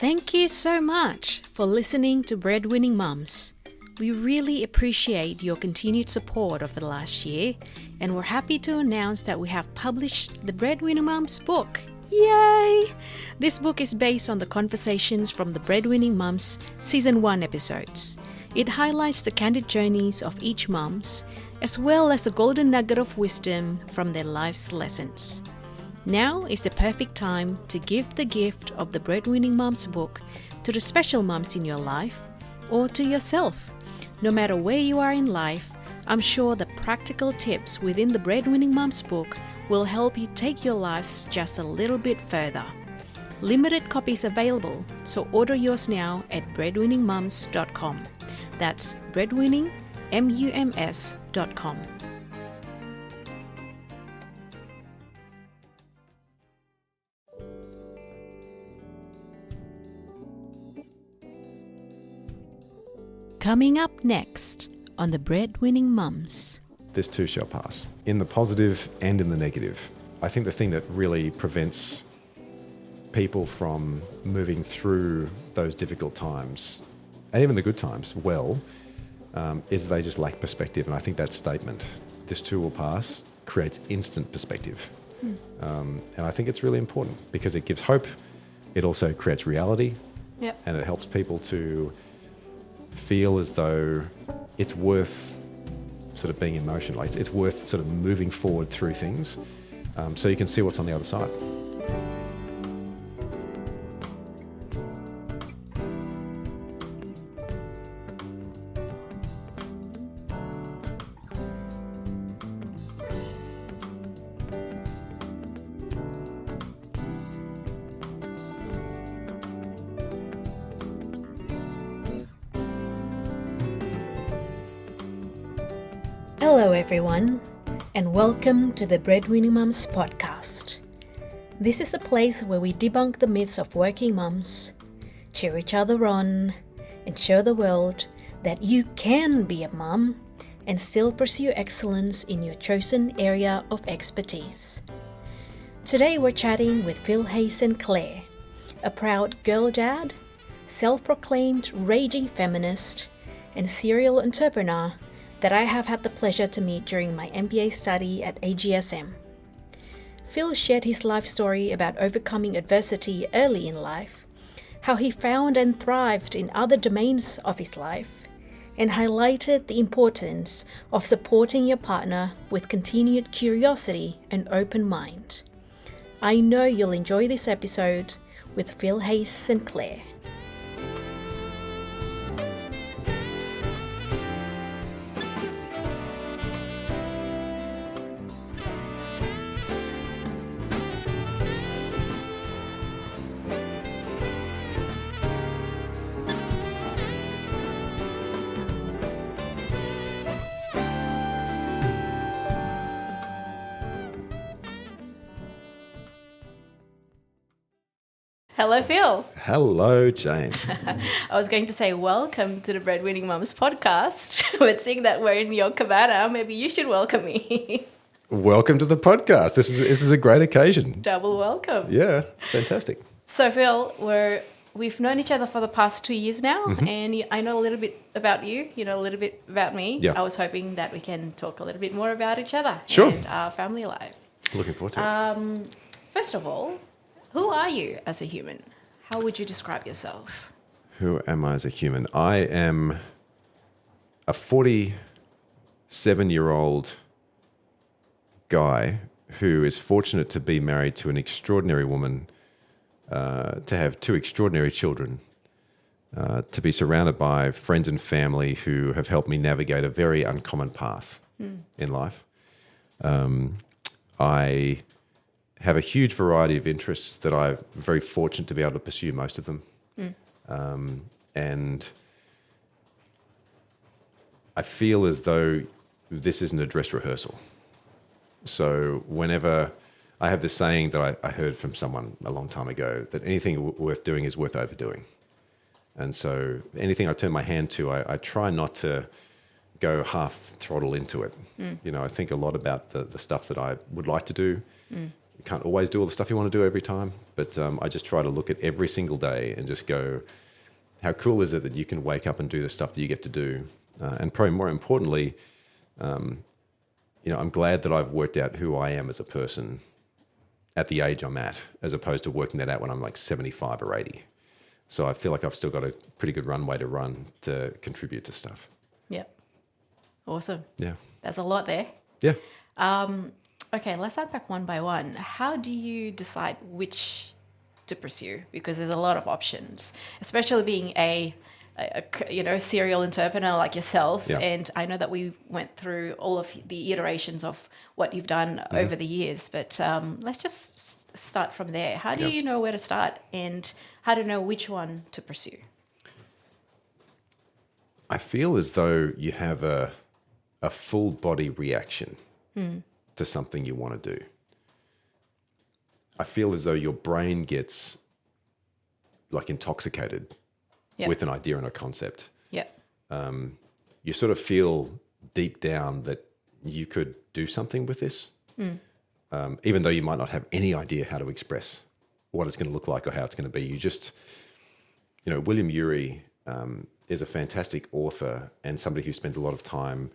Thank you so much for listening to Breadwinning Mums. We really appreciate your continued support over the last year, and we're happy to announce that we have published the Breadwinning Mums book. Yay! This book is based on the conversations from the Breadwinning Mums Season 1 episodes. It highlights the candid journeys of each mums, as well as a golden nugget of wisdom from their life's lessons. Now is the perfect time to give the gift of the Breadwinning Mums book to the special mums in your life or to yourself. No matter where you are in life, I'm sure the practical tips within the Breadwinning Mums book will help you take your lives just a little bit further. Limited copies available, so order yours now at breadwinningmums.com. That's breadwinningmums.com. Coming up next on the Breadwinning Mums. This too shall pass, in the positive and in the negative. I think the thing that really prevents people from moving through those difficult times, and even the good times, is they just lack perspective. And I think that statement, this too will pass, creates instant perspective. And I think it's really important because it gives hope. It also creates reality. Yep. And it helps people to feel as though it's worth sort of being in motion, like it's worth sort of moving forward through things, so you can see what's on the other side. Hello everyone, and welcome to the Breadwinning Mums podcast. This is a place where we debunk the myths of working mums, cheer each other on, and show the world that you can be a mum and still pursue excellence in your chosen area of expertise. Today we're chatting with Phil Hayes-St Clair, a proud girl dad, self-proclaimed raging feminist, and serial entrepreneur that I have had the pleasure to meet during my MBA study at AGSM. Phil shared his life story about overcoming adversity early in life, how he found and thrived in other domains of his life, and highlighted the importance of supporting your partner with continued curiosity and open mind. I know you'll enjoy this episode with Phil Hayes-St Clair. Hello, Phil. Hello, Jane. I was going to say welcome to the Breadwinning Mums podcast, but seeing that we're in your cabana, maybe you should welcome me. Welcome to the podcast. This is a great occasion. Double welcome. Yeah, it's fantastic. So, Phil, we've known each other for the past 2 years now, and I know a little bit about you. You know a little bit about me. Yeah. I was hoping that we can talk a little bit more about each other and our family life. Looking forward to it. First of all, who are you as a human? How would you describe yourself? Who am I as a human? I am a 47-year-old guy who is fortunate to be married to an extraordinary woman, to have 2 extraordinary children, to be surrounded by friends and family who have helped me navigate a very uncommon path in life. I have a huge variety of interests that I'm very fortunate to be able to pursue most of them. And I feel as though this isn't a dress rehearsal. So whenever I have this saying that I heard from someone a long time ago, that anything worth doing is worth overdoing. And so anything I turn my hand to, I try not to go half throttle into it. You know, I think a lot about the stuff that I would like to do. You can't always do all the stuff you want to do every time, but I just try to look at every single day and just go, how cool is it that you can wake up and do the stuff that you get to do? And probably more importantly, I'm glad that I've worked out who I am as a person at the age I'm at, as opposed to working that out when I'm like 75 or 80. So I feel like I've still got a pretty good runway to run to contribute to stuff. Yep. Awesome. Yeah. There's a lot there. Yeah. Okay, let's unpack one by one. How do you decide which to pursue? Because there's a lot of options, especially being a serial entrepreneur like yourself. Yeah. And I know that we went through all of the iterations of what you've done over the years, but let's just start from there. How do you know where to start and how to know which one to pursue? I feel as though you have a full body reaction to something you want to do. I feel as though your brain gets like intoxicated with an idea and a concept. Yeah. You sort of feel deep down that you could do something with this, even though you might not have any idea how to express what it's going to look like or how it's going to be. You just, William Ury is a fantastic author and somebody who spends a lot of time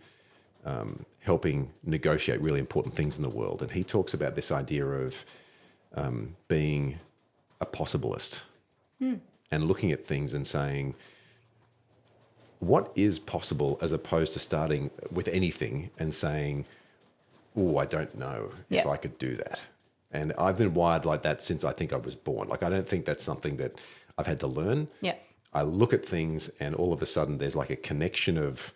helping negotiate really important things in the world. And he talks about this idea of being a possibilist and looking at things and saying, what is possible, as opposed to starting with anything and saying, oh, I don't know if I could do that. And I've been wired like that since I think I was born. Like, I don't think that's something that I've had to learn. Yeah. I look at things and all of a sudden there's like a connection of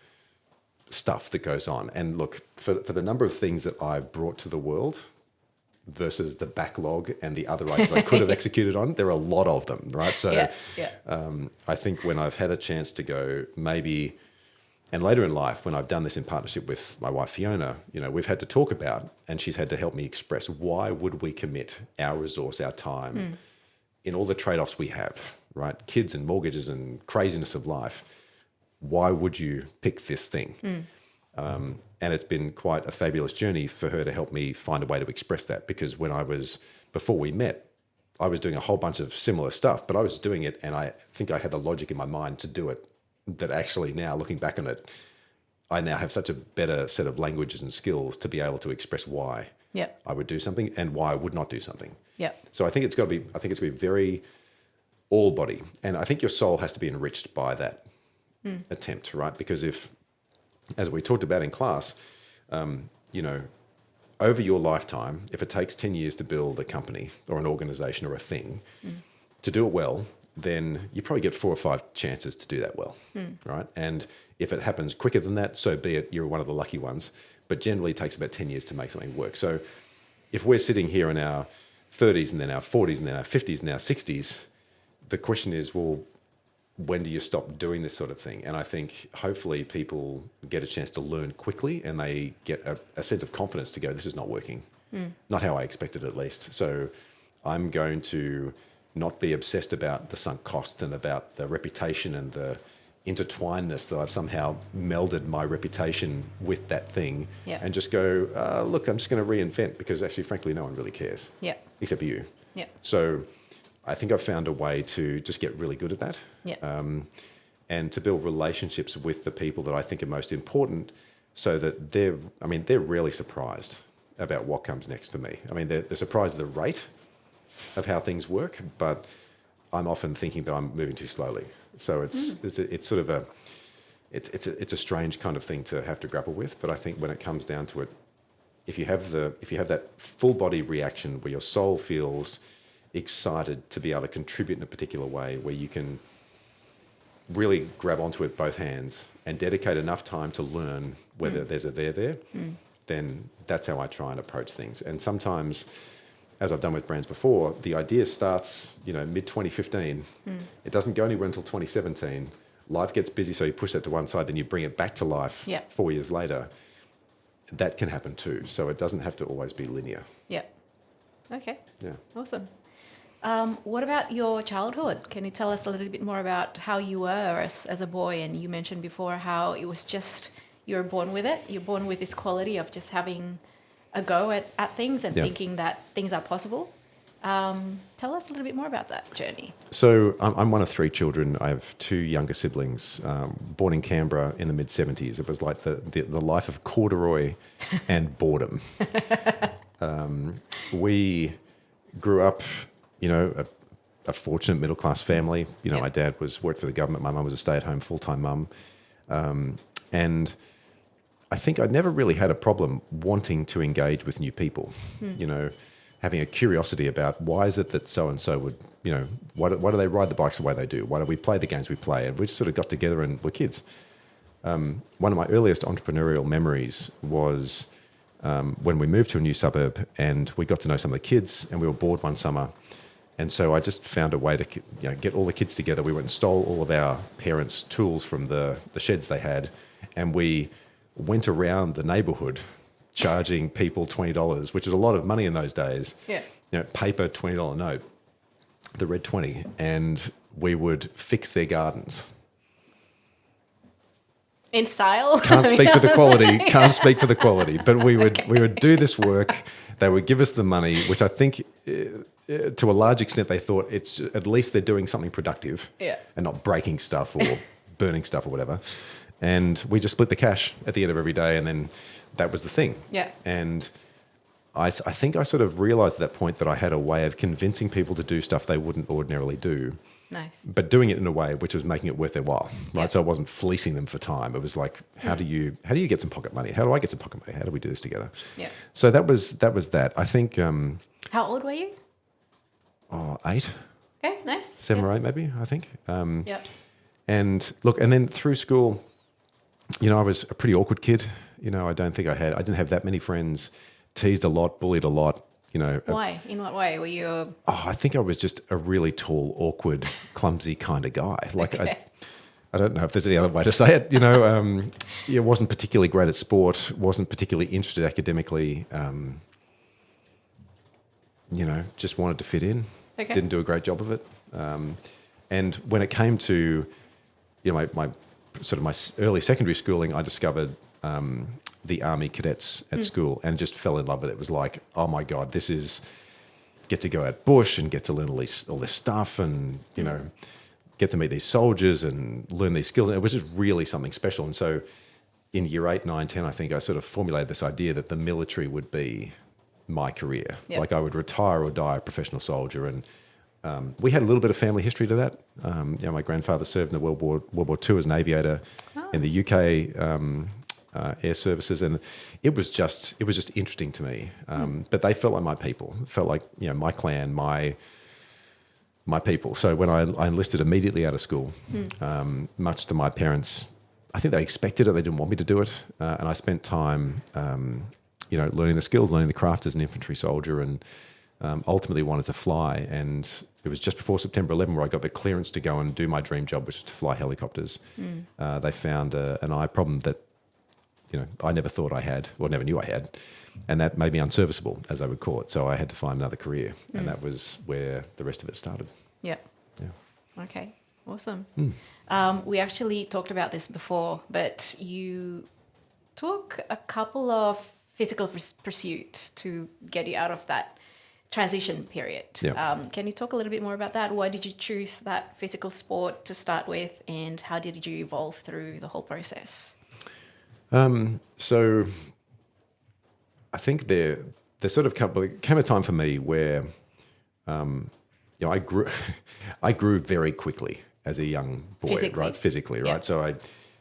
stuff that goes on. And look, for the number of things that I've brought to the world versus the backlog and the other ideas I could have executed on, there are a lot of them, right? So I think when I've had a chance to go maybe, and later in life, when I've done this in partnership with my wife, Fiona, we've had to talk about, and she's had to help me express, why would we commit our resource, our time in all the trade-offs we have, right? Kids and mortgages and craziness of life. Why would you pick this thing? And it's been quite a fabulous journey for her to help me find a way to express that, because before we met, I was doing a whole bunch of similar stuff, but I was doing it and I think I had the logic in my mind to do it, that actually now looking back on it, I now have such a better set of languages and skills to be able to express why I would do something and why I would not do something. So I think it's got to be very all body. And I think your soul has to be enriched by that attempt, right? Because if, as we talked about in class, over your lifetime, if it takes 10 years to build a company or an organization or a thing, to do it well, then you probably get 4 or 5 chances to do that well, right? And if it happens quicker than that, so be it, you're one of the lucky ones. But generally it takes about 10 years to make something work. So if we're sitting here in our 30s and then our 40s and then our 50s and our 60s, the question is, well, when do you stop doing this sort of thing? And I think hopefully people get a chance to learn quickly and they get a sense of confidence to go, this is not working. Not how I expected, at least. So I'm going to not be obsessed about the sunk cost and about the reputation and the intertwinedness that I've somehow melded my reputation with that thing, and just go, look, I'm just going to reinvent, because actually, frankly, no one really cares. Except for you. So I think I've found a way to just get really good at that. And to build relationships with the people that I think are most important, so that they're rarely surprised about what comes next for me. I mean, they're surprised at the rate of how things work, but I'm often thinking that I'm moving too slowly. So it's sort of it's a strange kind of thing to have to grapple with. But I think when it comes down to it, if you have that full body reaction where your soul feels excited to be able to contribute in a particular way, where you can really grab onto it both hands and dedicate enough time to learn whether there's a there, then that's how I try and approach things. And sometimes, as I've done with brands before, the idea starts, mid-2015. It doesn't go anywhere until 2017. Life gets busy, so you push that to one side, then you bring it back to life 4 years later. That can happen too. So it doesn't have to always be linear. Okay. Yeah. Awesome. What about your childhood? Can you tell us a little bit more about how you were as a boy? And you mentioned before how it was just, you were born with it. You're born with this quality of just having a go at things and Yeah. thinking that things are possible. Tell us a little bit more about that journey. So I'm one of 3 children. I have 2 younger siblings, born in Canberra in the mid-70s. It was like the life of corduroy and boredom. We grew up, a fortunate middle-class family. My dad worked for the government. My mum was a stay-at-home full-time mum. And I think I never really had a problem wanting to engage with new people, having a curiosity about why is it that so-and-so would, why do they ride the bikes the way they do? Why do we play the games we play? And we just sort of got together and were kids. One of my earliest entrepreneurial memories was when we moved to a new suburb and we got to know some of the kids and we were bored one summer. And so I just found a way to get all the kids together. We went and stole all of our parents' tools from the sheds they had, and we went around the neighbourhood charging people $20, which is a lot of money in those days. Yeah. Paper $20 note, the red 20, and we would fix their gardens. In style? Can't speak for the quality. Can't speak for the quality. But we would do this work. They would give us the money, which I think, to a large extent, they thought it's at least they're doing something productive, and not breaking stuff or burning stuff or whatever. And we just split the cash at the end of every day, and then that was the thing. Yeah. And I think I sort of realised at that point that I had a way of convincing people to do stuff they wouldn't ordinarily do. Nice. But doing it in a way which was making it worth their while, right? Yeah. So I wasn't fleecing them for time. It was like, how do you get some pocket money? How do I get some pocket money? How do we do this together? Yeah. So that was that. I think. How old were you? 8. Okay, nice. 7 or 8 maybe, I think. Yeah. And look, and then through school, I was a pretty awkward kid. I didn't have that many friends, teased a lot, bullied a lot. Why? In what way? Were you? I think I was just a really tall, awkward, clumsy kind of guy. Like Okay. I don't know if there's any other way to say it. Wasn't particularly great at sport. Wasn't particularly interested academically. Just wanted to fit in. Okay. Didn't do a great job of it. And when it came to, my early secondary schooling, I discovered the Army cadets at school and just fell in love with it. It was like, oh my God, this is get to go out bush and get to learn all this stuff and, get to meet these soldiers and learn these skills. And it was just really something special. And so in year 8, 9, 10, I think I sort of formulated this idea that the military would be my career. Yep. Like I would retire or die a professional soldier. And we had a little bit of family history to that. My grandfather served in the World War II as an aviator in the UK air services, and it was just interesting to me. But they felt like my people. It felt like my clan, my people. So when I enlisted immediately out of school, much to my parents, I think they expected it. They didn't want me to do it, and I spent time, learning the skills, learning the craft as an infantry soldier, and ultimately wanted to fly. And it was just before September 11 where I got the clearance to go and do my dream job, which was to fly helicopters. They found an eye problem that I never thought I had, or never knew I had, and that made me unserviceable, as they would call it. So I had to find another career, and that was where the rest of it started. Yeah. Yeah. Okay. Awesome. We actually talked about this before, but you took a couple of physical pursuits to get you out of that transition period. Yeah. Can you talk a little bit more about that? Why did you choose that physical sport to start with, and how did you evolve through the whole process? So I think there sort of came a time for me where, I grew very quickly as a young boy, Physically. right? Physically, right? Yeah. So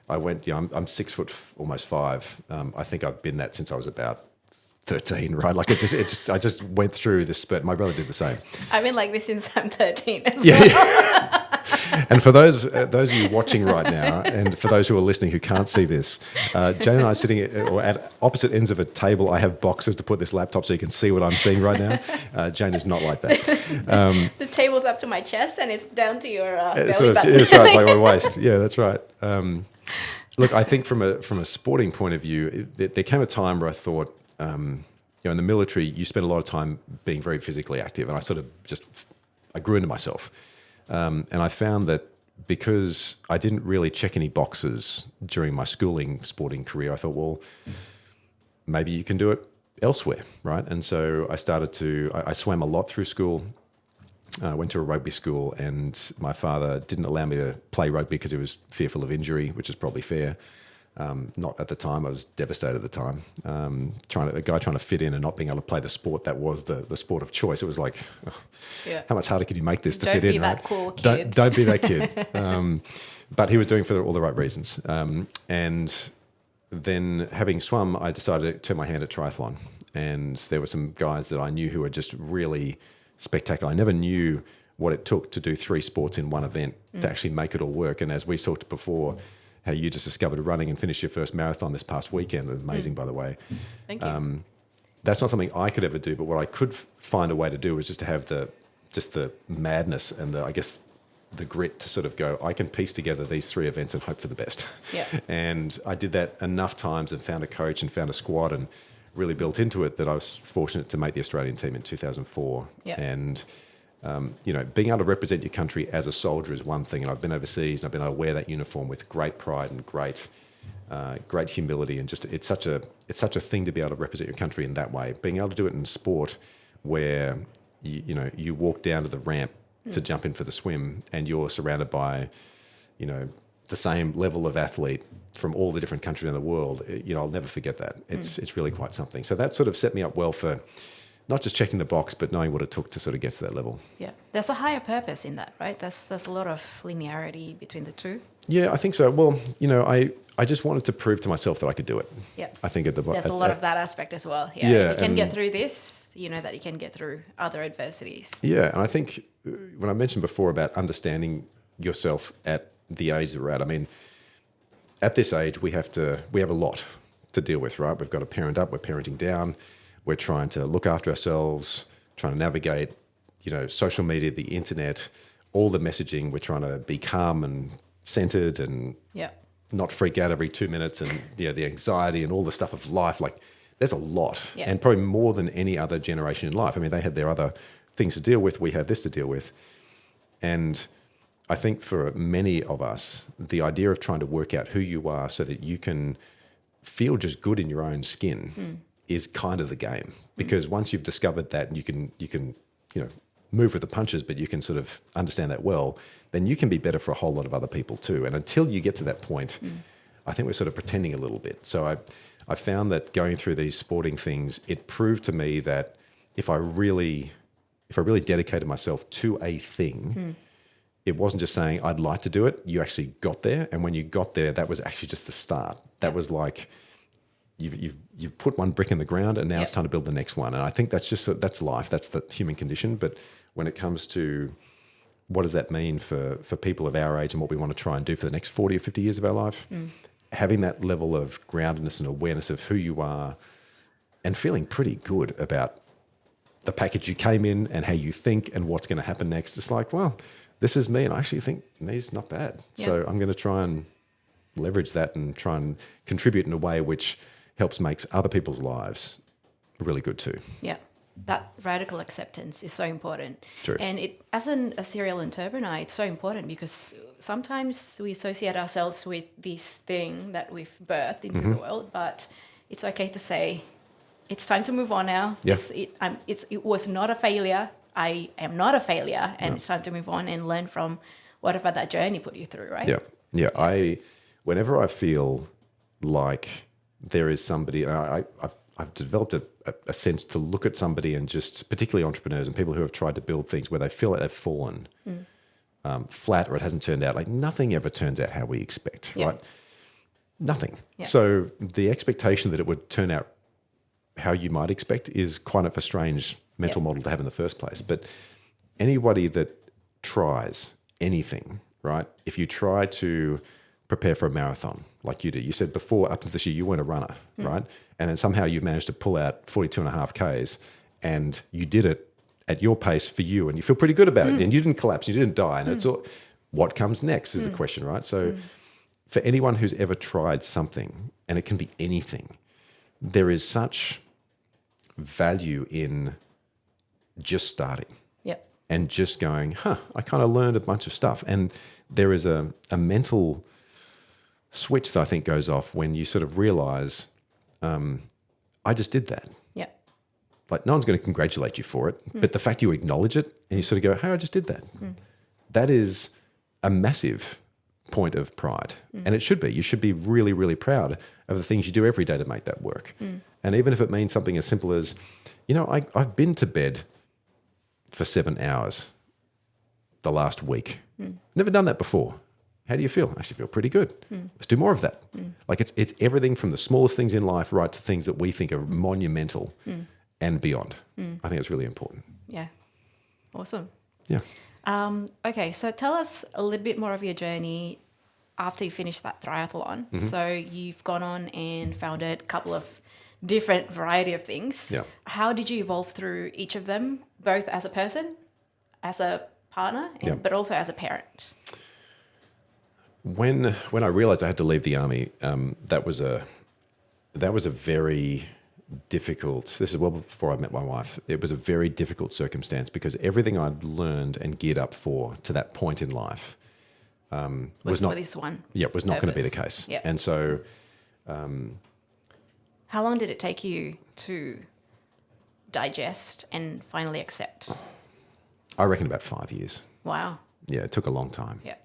I went, I'm 6 foot, almost 5. I think I've been that since I was about 13, right? Like I just went through this spurt. My brother did the same. I've been like this since I'm 13 as well. Yeah. And for those of you watching right now, and for those who are listening who can't see this, Jane and I are sitting at opposite ends of a table. I have boxes to put this laptop so you can see what I'm seeing right now. Jane is not like that. The table's up to my chest and it's down to your belly button. That's right, by my waist. Yeah, that's right. Look, I think from a sporting point of view, there came a time where I thought, in the military, you spend a lot of time being very physically active, and I sort of I grew into myself. And I found that because I didn't really check any boxes during my sporting career, I thought, well, maybe you can do it. elsewhere, right? And so I swam a lot through school. I went to a rugby school, and my father didn't allow me to play rugby because he was fearful of injury, which is probably fair. Not at the time. I was devastated at the time. A guy trying to fit in and not being able to play the sport that was the sport of choice. It was like, how much harder could you make this to fit in? Don't be that cool kid. Don't be that kid. But he was doing it for all the right reasons. And then, having swum, I decided to turn my hand at triathlon. And there were some guys that I knew who were just really spectacular. I never knew what it took to do 3 sports in one event to actually make it all work. And as we talked before, how you just discovered running and finished your first marathon this past weekend. Amazing, by the way. Thank you. That's not something I could ever do, but what I could find a way to do was just to have the madness and the grit to sort of go, I can piece together these 3 events and hope for the best. Yeah. And I did that enough times and found a coach and found a squad and really built into it that I was fortunate to make the Australian team in 2004. Yeah. And being able to represent your country as a soldier is one thing. And I've been overseas and I've been able to wear that uniform with great pride and great humility. And just it's such a thing to be able to represent your country in that way. Being able to do it in sport where you walk down to the ramp to jump in for the swim and you're surrounded by, the same level of athlete from all the different countries in the world. I'll never forget that. It's really quite something. So that sort of set me up well for not just checking the box, but knowing what it took to sort of get to that level. Yeah. There's a higher purpose in that, right? There's a lot of linearity between the two. Yeah, I think so. Well, I just wanted to prove to myself that I could do it. Yeah. I think there's a lot of that aspect as well. Yeah. If you can get through this, you know that you can get through other adversities. Yeah. And I think when I mentioned before about understanding yourself at the age that we're at, I mean, at this age, we have a lot to deal with, right? We've got to parent up, we're parenting down, we're trying to look after ourselves, trying to navigate, social media, the internet, all the messaging. We're trying to be calm and centered and not freak out every 2 minutes, and the anxiety and all the stuff of life. Like, there's a lot, and probably more than any other generation in life. I mean, they had their other things to deal with. We have this to deal with, and I think for many of us, the idea of trying to work out who you are so that you can feel just good in your own skin is kind of the game. Because once you've discovered that, and you can move with the punches, but you can sort of understand that well, then you can be better for a whole lot of other people too. And until you get to that point, I think we're sort of pretending a little bit. So I found that going through these sporting things, it proved to me that if I really dedicated myself to a thing, it wasn't just saying I'd like to do it. You actually got there, and when you got there, that was actually just the start. That was like you've put one brick in the ground, and now it's time to build the next one. And I think that's life. That's the human condition. But when it comes to what does that mean for people of our age and what we want to try and do for the next 40 or 50 years of our life, having that level of groundedness and awareness of who you are, and feeling pretty good about the package you came in and how you think and what's going to happen next. It's like, well, this is me, and I actually think me's not bad. Yeah. So I'm going to try and leverage that and try and contribute in a way which helps makes other people's lives really good too. Yeah, that radical acceptance is so important. True. And as a serial entrepreneur, it's so important because sometimes we associate ourselves with this thing that we've birthed into the world, but it's okay to say, it's time to move on now. Yeah. It was not a failure. I am not a failure, and it's time to move on and learn from whatever that journey put you through, right? Yeah. Whenever I feel like there is somebody, and I've developed a sense to look at somebody, and just particularly entrepreneurs and people who have tried to build things where they feel like they've fallen flat, or it hasn't turned out. Like, nothing ever turns out how we expect, right? Nothing. Yeah. So the expectation that it would turn out how you might expect is quite a strange mental model to have in the first place. But anybody that tries anything, right? If you try to prepare for a marathon like you did, you said before, up until this year, you weren't a runner, right? And then somehow you've managed to pull out 42.5 Ks, and you did it at your pace for you, and you feel pretty good about it, and you didn't collapse, you didn't die. And it's all, what comes next is the question, right? So for anyone who's ever tried something, and it can be anything, there is such value in just starting and just going, I kind of learned a bunch of stuff. And there is a mental switch that I think goes off when you sort of realize I just did that. Yeah. Like, no one's going to congratulate you for it, but the fact you acknowledge it and you sort of go, hey, I just did that. That is a massive point of pride. And it should be. You should be really, really proud of the things you do every day to make that work. And even if it means something as simple as, I've been to bed for 7 hours the last week. Never done that before. How do you feel? I actually feel pretty good. Let's do more of that. Like it's everything from the smallest things in life right to things that we think are monumental and beyond. I think it's really important. Yeah. Awesome. Yeah. Okay, so tell us a little bit more of your journey after you finished that triathlon. So you've gone on and founded a couple of different variety of things. Yeah. How did you evolve through each of them, both as a person, as a partner, but also as a parent? When I realized I had to leave the army, that was a very difficult. This is well before I met my wife. It was a very difficult circumstance because everything I'd learned and geared up for to that point in life was not for this one. Yeah, was not going to be the purpose. case. Yeah. And so, how long did it take you to digest and finally accept? I reckon about 5 years. Wow. Yeah, it took a long time. Yeah.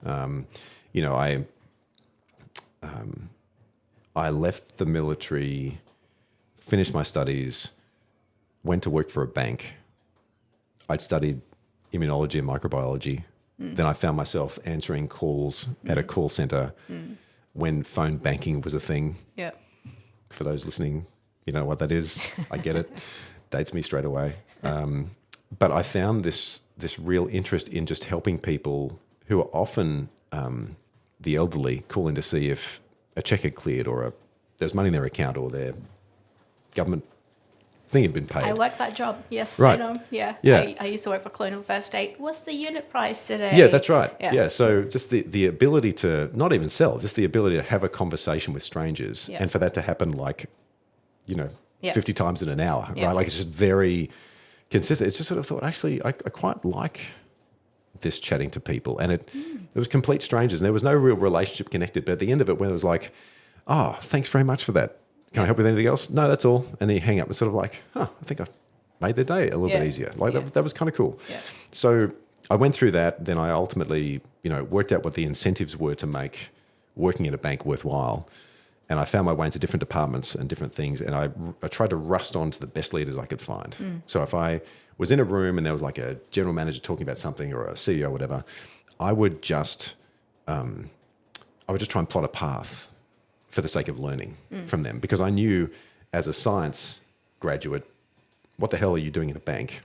I left the military, finished my studies, went to work for a bank. I'd studied immunology and microbiology. Then I found myself answering calls at a call center when phone banking was a thing. Yeah. For those listening, you know what that is. I get it. Dates me straight away. But I found this real interest in just helping people who are often the elderly calling to see if a check had cleared or there's money in their account or their government thing had been paid. I worked that job. Yes, Right. I know. Yeah. Yeah. I used to work for Colonial First Aid. What's the unit price today? Yeah, that's right. Yeah. Yeah. So just the ability to not even sell, just the ability to have a conversation with strangers and for that to happen 50 times in an hour, Yeah. right? Like it's just very consistent. It's just sort of thought, actually, I quite like this chatting to people. And it was complete strangers and there was no real relationship connected. But at the end of it, when it was like, oh, thanks very much for that. Can I help with anything else? No, that's all. And then you hang up. It's sort of like, I think I've made their day a little bit easier. Like that was kind of cool. Yeah. So I went through that. Then I ultimately, worked out what the incentives were to make working in a bank worthwhile. And I found my way into different departments and different things. And I tried to rust on to the best leaders I could find. So if I was in a room and there was like a general manager talking about something or a CEO or whatever, I would just try and plot a path for the sake of learning from them. Because I knew as a science graduate, what the hell are you doing in a bank?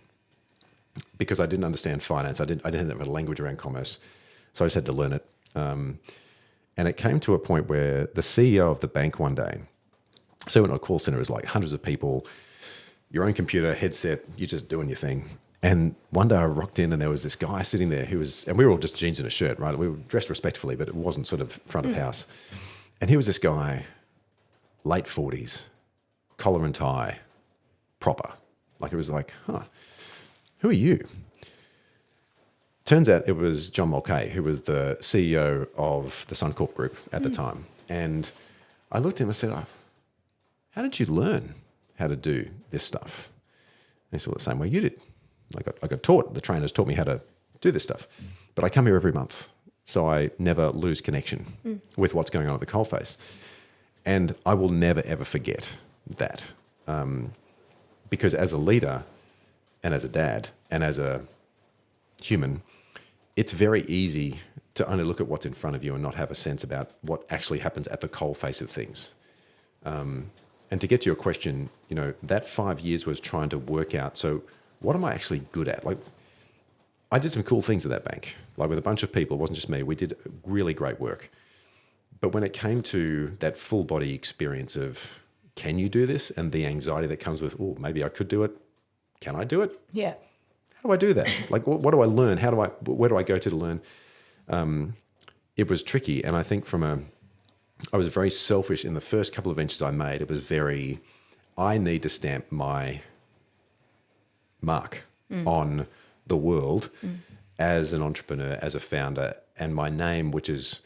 Because I didn't understand finance. I didn't have a language around commerce. So I just had to learn it. And it came to a point where the CEO of the bank one day, so in a call center is like hundreds of people, your own computer, headset, you're just doing your thing. And one day I rocked in and there was this guy sitting there and we were all just jeans and a shirt, right? We were dressed respectfully, but it wasn't sort of front of house. And he was this guy, late 40s, collar and tie, proper. Like it was like, who are you? Turns out it was John Mulcahy, who was the CEO of the Suncorp Group at the time. And I looked at him and said, how did you learn how to do this stuff? And he said, well, the same way you did. I got taught. The trainers taught me how to do this stuff. But I come here every month, so I never lose connection with what's going on at the coalface. And I will never, ever forget that. Because as a leader and as a dad and as a human, it's very easy to only look at what's in front of you and not have a sense about what actually happens at the coalface of things. And to get to your question, that 5 years was trying to work out, so what am I actually good at? Like, I did some cool things at that bank, like with a bunch of people. It wasn't just me. We did really great work. But when it came to that full body experience of, can you do this? And the anxiety that comes with, oh, maybe I could do it. Can I do it? Yeah. How do I do that? Like, what do I learn? Where do I go to learn? It was tricky. And I think I was very selfish in the first couple of ventures I made. It was I need to stamp my mark on the world as an entrepreneur, as a founder. And my name, which is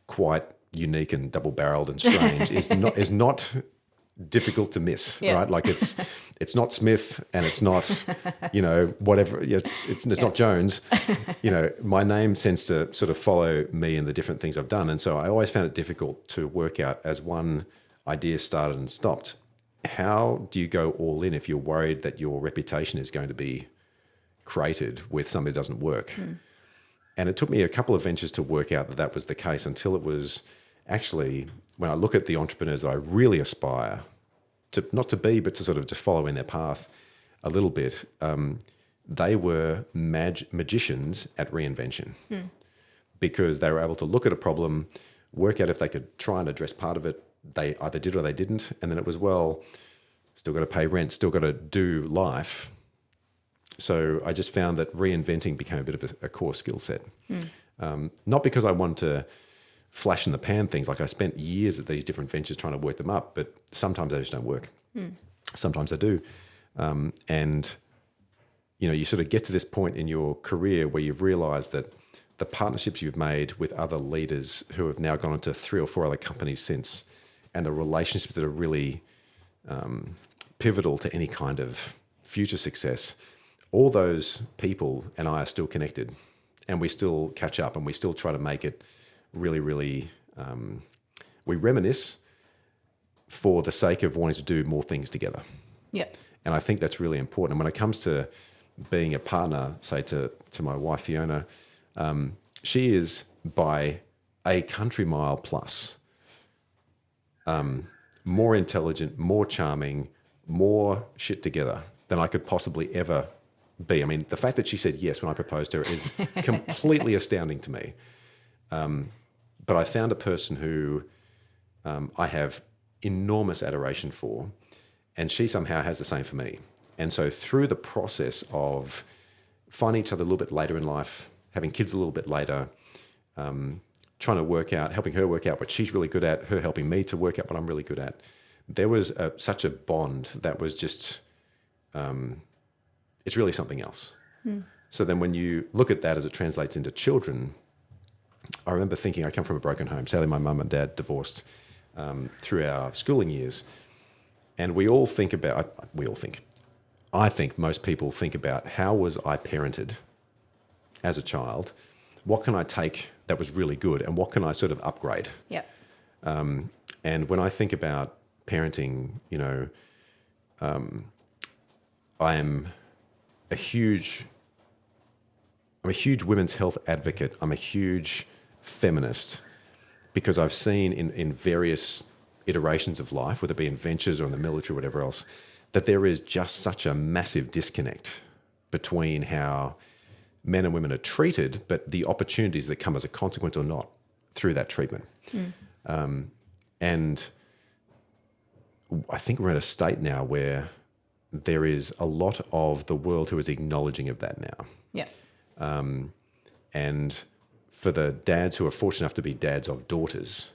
quite unique and double-barreled and strange, is not difficult to miss, Yeah. right? Like it's not Smith and it's not, whatever. It's not Jones. My name tends to sort of follow me in the different things I've done. And so I always found it difficult to work out, as one idea started and stopped, how do you go all in if you're worried that your reputation is going to be created with something that doesn't work? And it took me a couple of ventures to work out that that was the case, until it was actually, when I look at the entrepreneurs that I really aspire to, not to be, but to sort of just follow in their path a little bit, they were magicians at reinvention, because they were able to look at a problem, work out if they could try and address part of it. They either did or they didn't. And then it was, well, still got to pay rent, still got to do life. So I just found that reinventing became a bit of a core skill set. Not because I wanted to flash in the pan things. Like, I spent years at these different ventures trying to work them up, but sometimes they just don't work. Sometimes they do. And, you sort of get to this point in your career where you've realized that the partnerships you've made with other leaders who have now gone into 3 or 4 other companies since, and the relationships that are really pivotal to any kind of future success, all those people and I are still connected, and we still catch up, and we still try to make it really, really, we reminisce for the sake of wanting to do more things together. Yeah. And I think that's really important. And when it comes to being a partner, say to my wife, Fiona, she is by a country mile plus more intelligent, more charming, more shit together than I could possibly ever be. I mean, the fact that she said yes when I proposed to her is completely astounding to me. But I found a person who I have enormous adoration for, and she somehow has the same for me. And so through the process of finding each other a little bit later in life, having kids a little bit later, trying to work out, helping her work out what she's really good at, her helping me to work out what I'm really good at, there was such a bond that was just, it's really something else. So then when you look at that as it translates into children, I remember thinking, I come from a broken home. Sadly, my mum and dad divorced through our schooling years. And I think most people think about, how was I parented as a child? What can I take that was really good, and what can I sort of upgrade? Yeah. And when I think about parenting, I'm a huge women's health advocate. I'm a huge feminist, because I've seen in various iterations of life, whether it be in ventures or in the military or whatever else, that there is just such a massive disconnect between how men and women are treated, but the opportunities that come as a consequence or not through that treatment. And I think we're at a state now where there is a lot of the world who is acknowledging of that now. Yeah. And for the dads who are fortunate enough to be dads of daughters,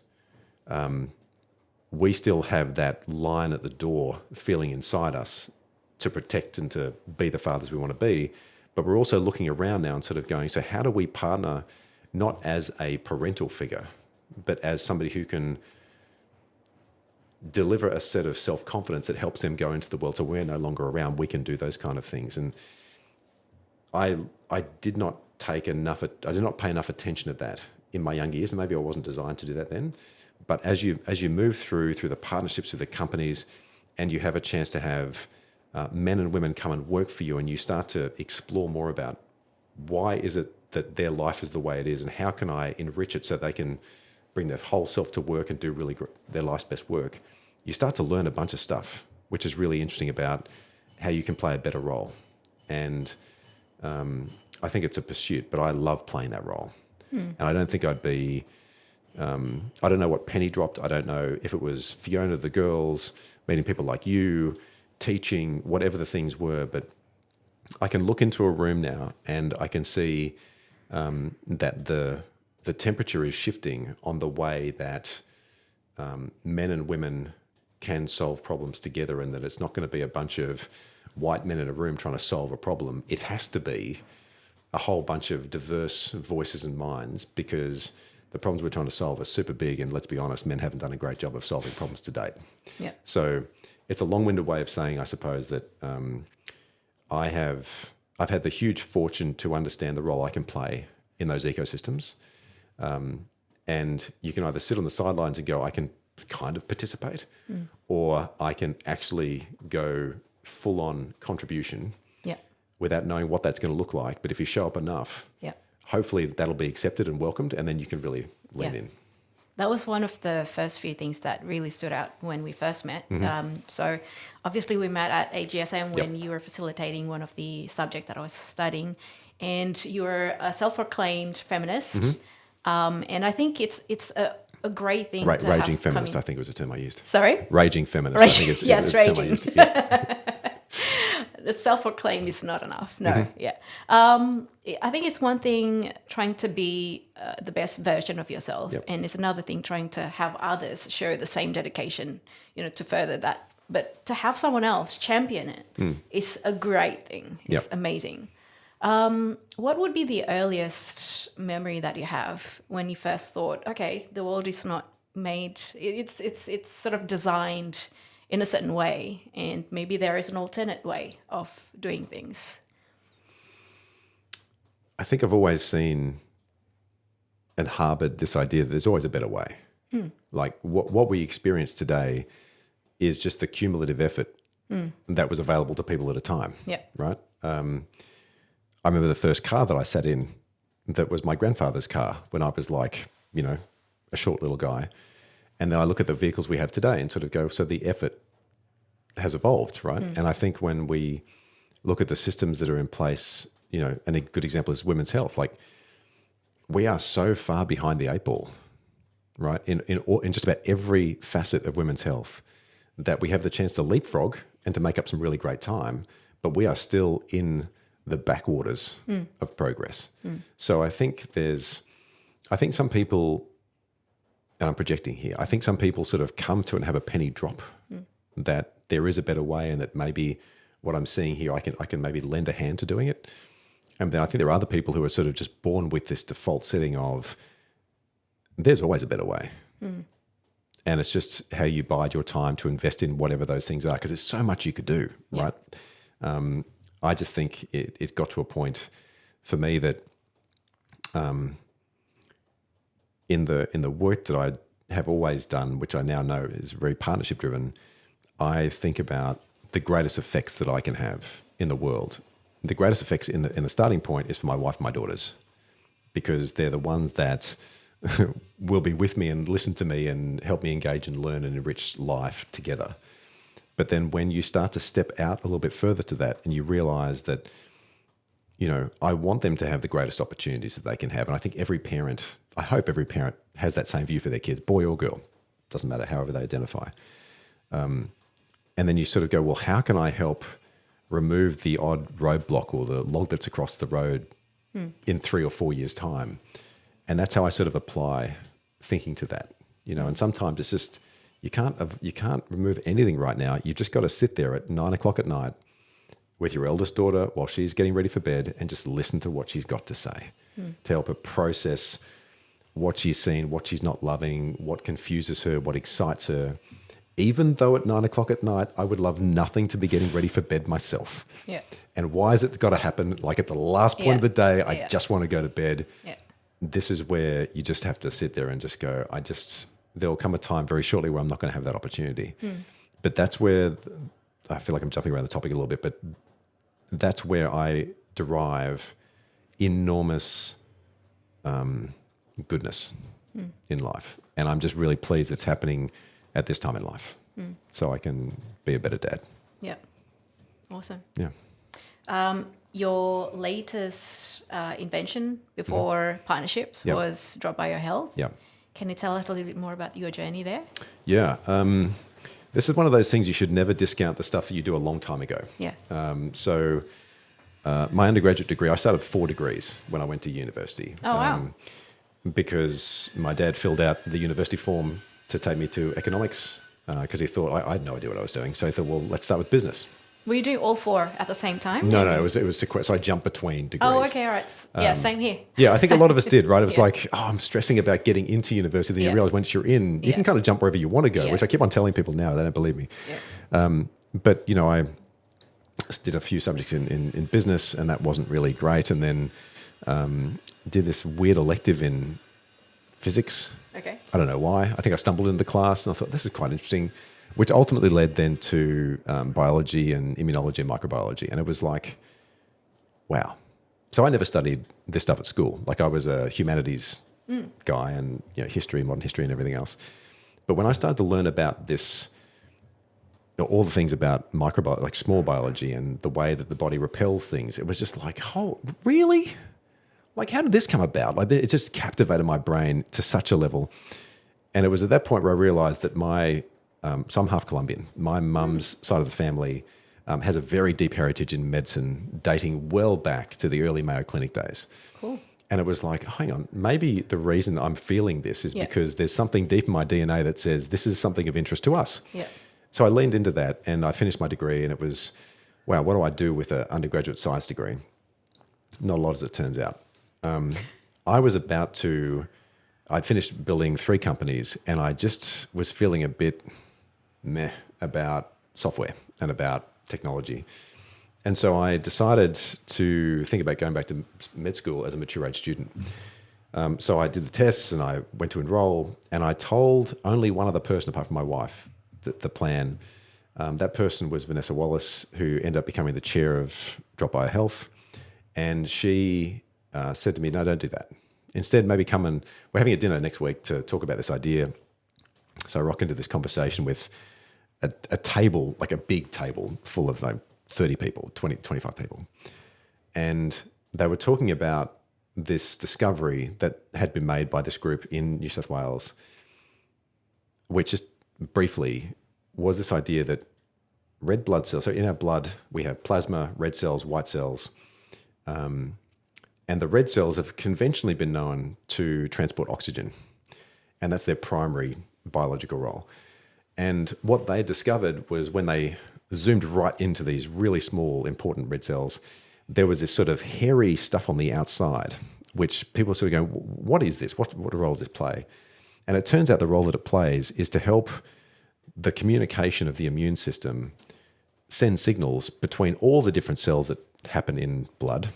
we still have that line at the door feeling inside us to protect and to be the fathers we want to be. But we're also looking around now and sort of going, so how do we partner not as a parental figure, but as somebody who can deliver a set of self-confidence that helps them go into the world, so we're no longer around, we can do those kind of things. And I did not pay enough attention to that in my younger years, and maybe I wasn't designed to do that then. But as you move through the partnerships with the companies, and you have a chance to have men and women come and work for you, and you start to explore more about why is it that their life is the way it is, and how can I enrich it so they can bring their whole self to work and do really their life's best work, you start to learn a bunch of stuff, which is really interesting about how you can play a better role. And I think it's a pursuit, but I love playing that role. And I don't think I'd be... I don't know what penny dropped. I don't know if it was Fiona, the girls, meeting people like you, teaching, whatever the things were. But I can look into a room now and I can see that the temperature is shifting on the way that men and women can solve problems together, and that it's not going to be a bunch of white men in a room trying to solve a problem. It has to be a whole bunch of diverse voices and minds, because the problems we're trying to solve are super big, and let's be honest, men haven't done a great job of solving problems to date. Yeah. So it's a long-winded way of saying, I suppose, that I've had the huge fortune to understand the role I can play in those ecosystems. And you can either sit on the sidelines and go, I can kind of participate, or I can actually go full-on contribution without knowing what that's going to look like. But if you show up enough, hopefully that'll be accepted and welcomed, and then you can really lean in. That was one of the first few things that really stood out when we first met. So obviously we met at AGSM when you were facilitating one of the subject that I was studying, and you were a self-proclaimed feminist. And I think it's a great thing to have Raging feminist, I think was the term I used. Sorry? Raging feminist, I think is the term I used. Yeah. The self-proclaimed is not enough. No, I think it's one thing trying to be the best version of yourself, and it's another thing trying to have others show the same dedication, to further that. But to have someone else champion it is a great thing. It's amazing. What would be the earliest memory that you have when you first thought, okay, the world is not made, it's sort of designed in a certain way, and maybe there is an alternate way of doing things? I think I've always seen and harbored this idea that there's always a better way. Like what we experience today is just the cumulative effort that was available to people at a time. Right? I remember the first car that I sat in that was my grandfather's car when I was like, a short little guy. And then I look at the vehicles we have today and sort of go, so the effort has evolved, right? And I think when we look at the systems that are in place, and a good example is women's health, like we are so far behind the eight ball, right? In just about every facet of women's health, that we have the chance to leapfrog and to make up some really great time, but we are still in the backwaters of progress. So I think some people, and I'm projecting here, I think some people sort of come to and have a penny drop that there is a better way, and that maybe what I'm seeing here, I can maybe lend a hand to doing it. And then I think there are other people who are sort of just born with this default setting of there's always a better way. And it's just how you bide your time to invest in whatever those things are, because there's so much you could do, right? I just think it got to a point for me that in the work that I have always done, which I now know is very partnership driven, I think about the greatest effects that I can have in the world. The greatest effects in the starting point is for my wife and my daughters, because they're the ones that will be with me and listen to me and help me engage and learn and enrich life together. But then when you start to step out a little bit further to that, and you realize that, I want them to have the greatest opportunities that they can have. And I think I hope every parent has that same view for their kids, boy or girl, doesn't matter, however they identify. And then you sort of go, well, how can I help remove the odd roadblock or the log that's across the road in 3 or 4 years' time? And that's how I sort of apply thinking to that, and sometimes it's just, you can't remove anything right now. You've just got to sit there at 9 o'clock at night with your eldest daughter while she's getting ready for bed and just listen to what she's got to say to help her process what she's seen, what she's not loving, what confuses her, what excites her. Even though at 9 o'clock at night, I would love nothing to be getting ready for bed myself. And why has it got to happen like at the last point of the day? I just want to go to bed. This is where you just have to sit there and just go, there'll come a time very shortly where I'm not going to have that opportunity. But that's where, I feel like I'm jumping around the topic a little bit, but that's where I derive enormous goodness in life. And I'm just really pleased it's happening at this time in life, so I can be a better dad. Awesome. Your latest invention before partnerships was Drop By Your Health. Can you tell us a little bit more about your journey there? This is one of those things you should never discount the stuff that you do a long time ago. So my undergraduate degree, I started 4 degrees when I went to university. Oh, wow. Because my dad filled out the university form to take me to economics because he thought I had no idea what I was doing. So he thought, well, let's start with business. Were you doing all 4 at the same time? No, it was so I jumped between degrees. Oh, okay, all right. Yeah, same here. Yeah, I think a lot of us did, right? It was Yeah. like, oh, I'm stressing about getting into university. Then you Yeah. realize once you're in, you Yeah. can kind of jump wherever you want to go, Yeah. which I keep on telling people now. They don't believe me. Yeah. But, I did a few subjects in business, and that wasn't really great. And then did this weird elective in physics. Okay. I don't know why. I think I stumbled into the class and I thought, this is quite interesting, which ultimately led then to biology and immunology and microbiology. And it was like, wow. So I never studied this stuff at school. Like I was a humanities guy and history, modern history and everything else. But when I started to learn about this, all the things about microbiology, like small biology and the way that the body repels things, it was just like, oh, really? Like, how did this come about? Like, it just captivated my brain to such a level. And it was at that point where I realized that so I'm half Colombian. My mum's side of the family has a very deep heritage in medicine dating well back to the early Mayo Clinic days. Cool. And it was like, hang on, maybe the reason I'm feeling this is Yeah. because there's something deep in my DNA that says this is something of interest to us. Yeah. So I leaned into that and I finished my degree, and it was, wow, what do I do with an undergraduate science degree? Not a lot, as it turns out. I'd finished building 3 companies, and I just was feeling a bit meh about software and about technology. And so I decided to think about going back to med school as a mature age student. So I did the tests and I went to enroll, and I told only one other person apart from my wife the plan. That person was Vanessa Wallace, who ended up becoming the chair of Drop By Health. And she said to me, no, don't do that. Instead, maybe come and we're having a dinner next week to talk about this idea. So I rock into this conversation with a table, like a big table full of 30 people, 20, 25 people. And they were talking about this discovery that had been made by this group in New South Wales, which just briefly was this idea that red blood cells, so in our blood, we have plasma, red cells, white cells. And the red cells have conventionally been known to transport oxygen, and that's their primary biological role. And what they discovered was when they zoomed right into these really small, important red cells, there was this sort of hairy stuff on the outside, which people sort of go, what is this? What role does this play? And it turns out the role that it plays is to help the communication of the immune system send signals between all the different cells that happen in blood,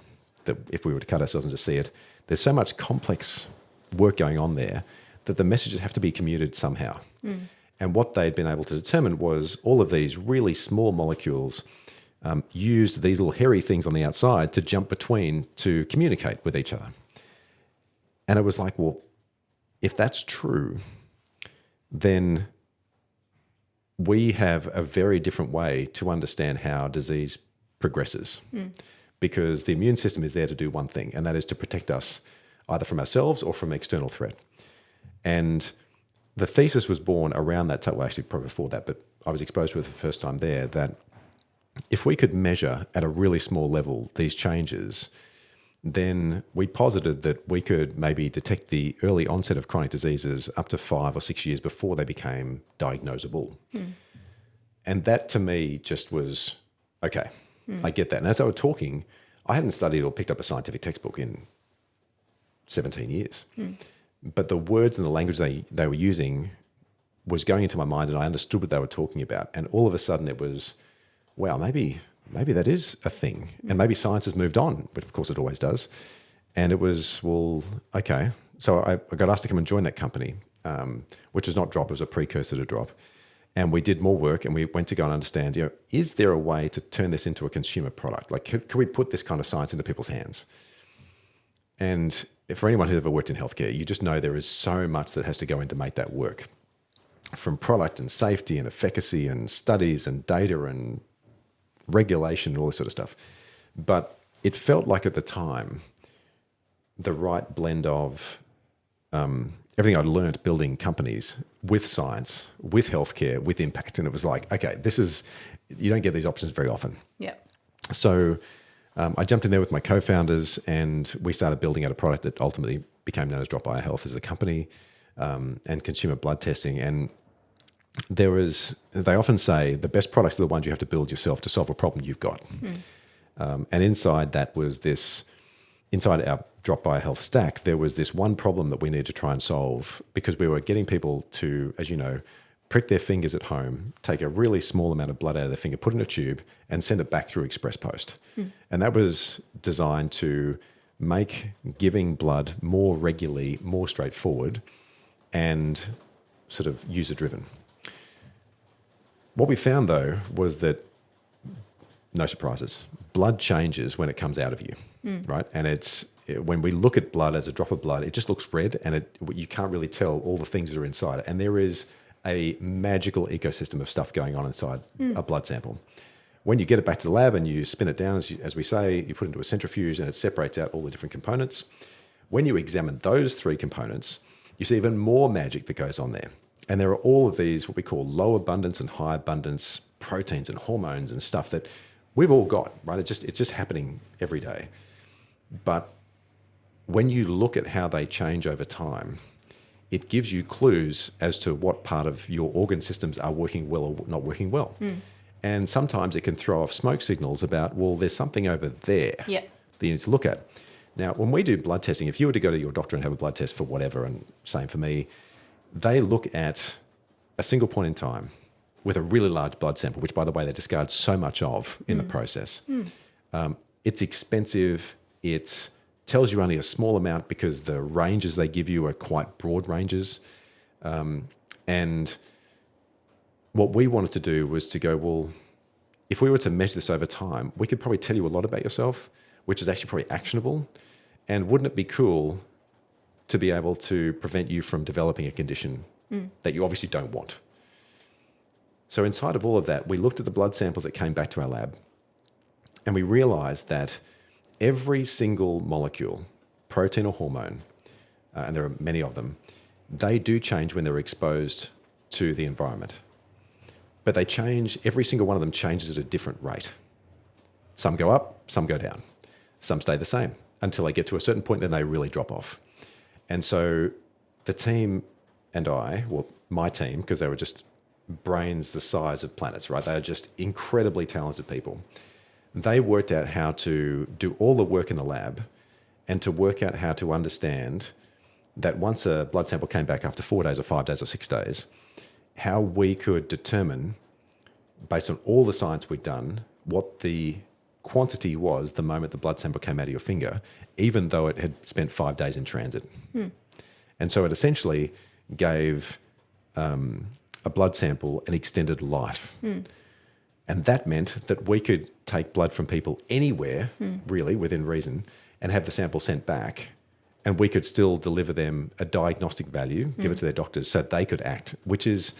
that if we were to cut ourselves and just see it, there's so much complex work going on there that the messages have to be communicated somehow. And what they'd been able to determine was all of these really small molecules used these little hairy things on the outside to jump between to communicate with each other. And it was like, well, if that's true, then we have a very different way to understand how disease progresses. Because the immune system is there to do one thing, and that is to protect us either from ourselves or from external threat. And the thesis was born around that time, well, actually probably before that, but I was exposed to it for the first time there, that if we could measure at a really small level these changes, then we posited that we could maybe detect the early onset of chronic diseases up to 5 or 6 years before they became diagnosable. And that to me just was, okay, I get that. And as I was talking, I hadn't studied or picked up a scientific textbook in 17 years. But the words and the language they were using was going into my mind, and I understood what they were talking about. And all of a sudden it was, wow, maybe that is a thing. And maybe science has moved on, but of course it always does. And it was, well, okay. So I got asked to come and join that company, which was not Drop, it was a precursor to Drop. And we did more work, and we went to go and understand, is there a way to turn this into a consumer product? Like, can we put this kind of science into people's hands? And for anyone who's ever worked in healthcare, you just know there is so much that has to go in to make that work. From product and safety and efficacy and studies and data and regulation and all this sort of stuff. But it felt like at the time, the right blend of everything I'd learned building companies with science, with healthcare, with impact. And it was like, okay, you don't get these options very often. Yeah. So I jumped in there with my co-founders, and we started building out a product that ultimately became known as Drop By Health as a company, and consumer blood testing. And they often say the best products are the ones you have to build yourself to solve a problem you've got. And inside our Drop by Health stack, there was this one problem that we needed to try and solve because we were getting people to, as you know, prick their fingers at home, take a really small amount of blood out of their finger, put it in a tube, and send it back through Express Post. And that was designed to make giving blood more regularly, more straightforward, and sort of user-driven. What we found, though, was that, no surprises, blood changes when it comes out of you, right? And when we look at blood as a drop of blood, it just looks red, and you can't really tell all the things that are inside it. And there is a magical ecosystem of stuff going on inside a blood sample. When you get it back to the lab and you spin it down, as we say, you put it into a centrifuge and it separates out all the different components. When you examine those three components, you see even more magic that goes on there. And there are all of these, what we call low abundance and high abundance proteins and hormones and stuff that we've all got, right? It's just happening every day. But when you look at how they change over time, it gives you clues as to what part of your organ systems are working well or not working well. And sometimes it can throw off smoke signals about, well, there's something over there that you need to look at. Now, when we do blood testing, if you were to go to your doctor and have a blood test for whatever, and same for me, they look at a single point in time with a really large blood sample, which, by the way, they discard so much of in the process. It's expensive. It tells you only a small amount because the ranges they give you are quite broad ranges. And what we wanted to do was to go, well, if we were to measure this over time, we could probably tell you a lot about yourself, which is actually probably actionable. And wouldn't it be cool to be able to prevent you from developing a condition that you obviously don't want? So inside of all of that, we looked at the blood samples that came back to our lab, and we realized that every single molecule, protein or hormone, and there are many of them, they do change when they're exposed to the environment. But they change, every single one of them changes at a different rate. Some go up, some go down. Some stay the same until they get to a certain point, then they really drop off. And so the team and I, well, my team, because they were just brains the size of planets, right? They are just incredibly talented people. They worked out how to do all the work in the lab and to work out how to understand that once a blood sample came back after 4 days or 5 days or 6 days, how we could determine, based on all the science we'd done, what the quantity was the moment the blood sample came out of your finger, even though it had spent 5 days in transit. And so it essentially gave a blood sample an extended life. And that meant that we could take blood from people anywhere, really, within reason, and have the sample sent back. And we could still deliver them a diagnostic value, give it to their doctors so they could act, which is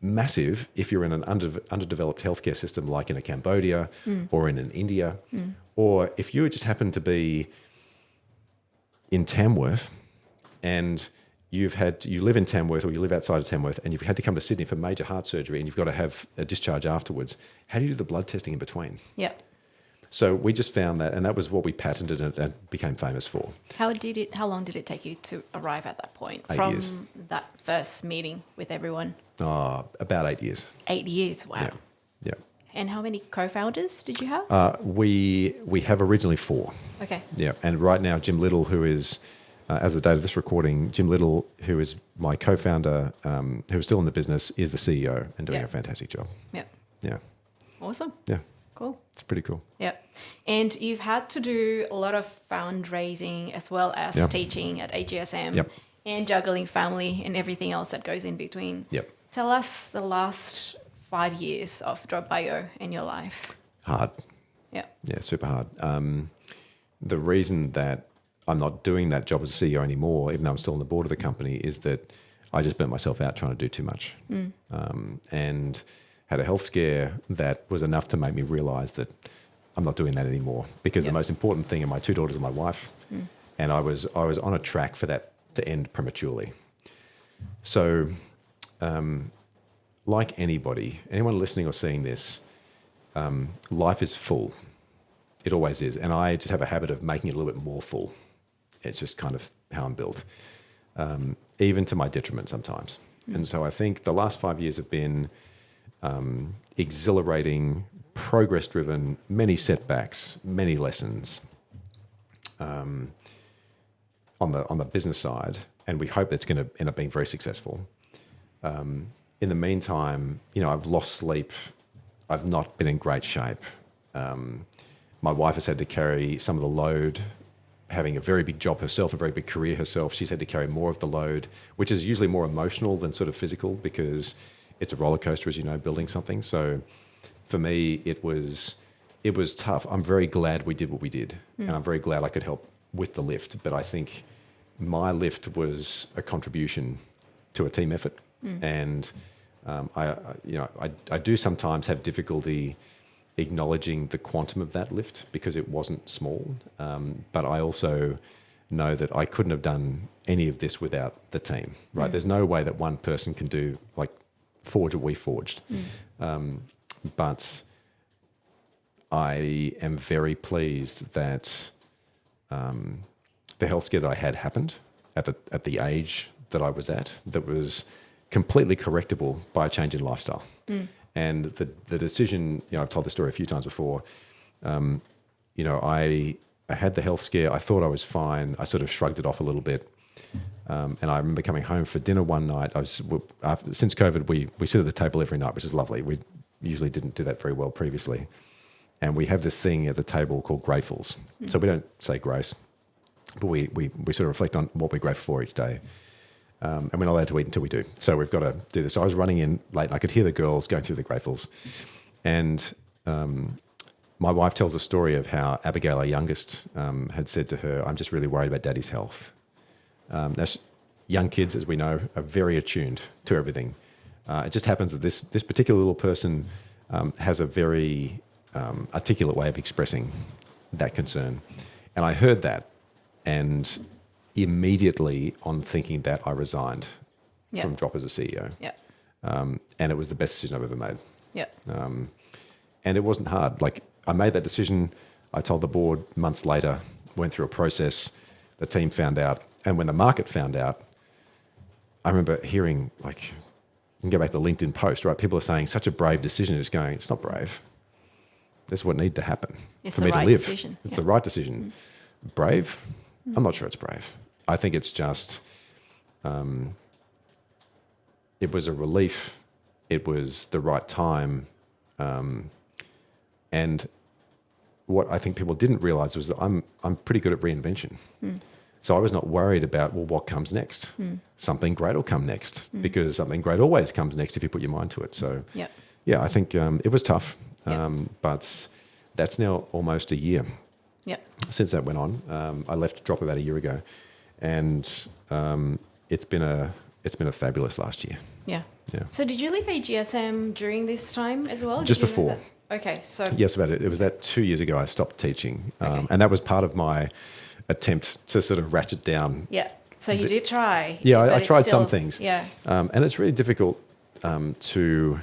massive if you're in an underdeveloped healthcare system like in a Cambodia or in an India, or if you just happen to be in Tamworth and you live in Tamworth or you live outside of Tamworth and you've had to come to Sydney for major heart surgery and you've got to have a discharge afterwards, how do you do the blood testing in between? So we just found that, and that was what we patented and became famous for. How long did it take you to arrive at that point 8 from years. that first meeting with everyone? About 8 years. 8 years, wow. Yeah. And how many co-founders did you have? We have originally 4. Okay. Yeah, and right now Jim Little, who is, as the date of this recording, Jim Little, who is my co-founder, who is still in the business, is the CEO and doing a fantastic job. Yeah. Awesome. Yeah. Cool. It's pretty cool. Yeah. And you've had to do a lot of fundraising as well as teaching at AGSM and juggling family and everything else that goes in between. Tell us the last 5 years of Drop Bio in your life. Hard. Yeah, super hard. The reason that I'm not doing that job as a CEO anymore, even though I'm still on the board of the company, is that I just burnt myself out trying to do too much. And had a health scare that was enough to make me realise that I'm not doing that anymore, because the most important thing are my 2 daughters and my wife, and I was on a track for that to end prematurely. So, like anyone listening or seeing this, life is full. It always is, and I just have a habit of making it a little bit more full. It's just kind of how I'm built, even to my detriment sometimes. And so I think the last 5 years have been exhilarating, progress-driven, many setbacks, many lessons on the business side, and we hope that's going to end up being very successful. In the meantime, I've lost sleep. I've not been in great shape. My wife has had to carry some of the load, having a very big job herself, a very big career herself. She's had to carry more of the load, which is usually more emotional than sort of physical, because it's a roller coaster, as you know, building something. So for me, it was tough. I'm very glad we did what we did, and I'm very glad I could help with the lift. But I think my lift was a contribution to a team effort, and I do sometimes have difficulty acknowledging the quantum of that lift because it wasn't small. But I also know that I couldn't have done any of this without the team, right? There's no way that one person can do, like, forge what we forged. But I am very pleased that the health scare that I had happened at the age that I was at, that was completely correctable by a change in lifestyle. And the decision, I've told the story a few times before, I had the health scare. I thought I was fine. I sort of shrugged it off a little bit. And I remember coming home for dinner one night. Since COVID, we sit at the table every night, which is lovely. We usually didn't do that very well previously. And we have this thing at the table called gratefuls. So we don't say grace, but we sort of reflect on what we're grateful for each day. And we're not allowed to eat until we do. So we've got to do this. So I was running in late and I could hear the girls going through the gratefuls. And my wife tells a story of how Abigail, our youngest, had said to her, "I'm just really worried about Daddy's health." Young kids, as we know, are very attuned to everything. It just happens that this particular little person has a very articulate way of expressing that concern. And I heard that, and immediately on thinking that, I resigned from Drop as a CEO. And it was the best decision I've ever made. And it wasn't hard. Like, I made that decision. I told the board months later, went through a process. The team found out. And when the market found out, I remember hearing, like, you can go back to the LinkedIn post, right? People are saying such a brave decision. It's going, it's not brave. This is what needed to happen for me to live. Decision. It's the right decision. Brave? I'm not sure it's brave. I think it's just, it was a relief. It was the right time. And what I think people didn't realize was that I'm pretty good at reinvention. So I was not worried about, well, what comes next? Something great will come next, because something great always comes next if you put your mind to it. So yeah, I think it was tough, but that's now almost a year since that went on. I left Drop about a year ago, and it's been a fabulous last year. Yeah. So did you leave AGSM during this time as well? Just before. Okay, so yes, it was about 2 years ago I stopped teaching, and that was part of my attempt to sort of ratchet down. So you did try. I tried some things. And it's really difficult to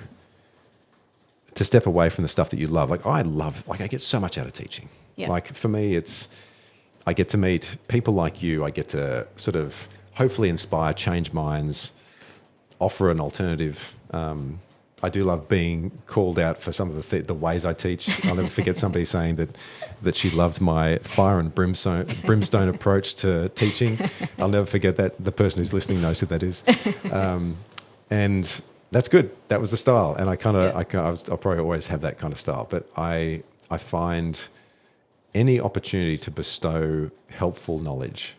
step away from the stuff that you love. Like, I get so much out of teaching. Like, for me, I get to meet people like you. I get to sort of hopefully inspire, change minds, offer an alternative. I do love being called out for some of the ways I teach. I'll never forget somebody saying that she loved my fire and brimstone approach to teaching. I'll never forget that. The person who's listening knows who that is. And that's good. That was the style. And I'll probably always have that kind of style. But I find any opportunity to bestow helpful knowledge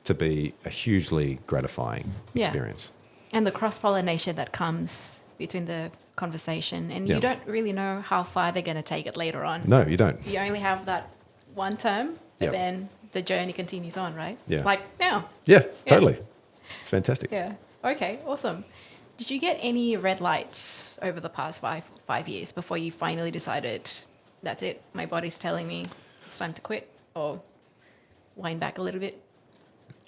to be a hugely gratifying experience. And the cross-pollination that comes between the conversation, and you don't really know how far they're going to take it later on. No, you don't. You only have that one term, but then the journey continues on, right? Like now. Yeah, totally. It's fantastic. Okay, awesome. Did you get any red lights over the past five years before you finally decided, that's it, my body's telling me it's time to quit, or wind back a little bit?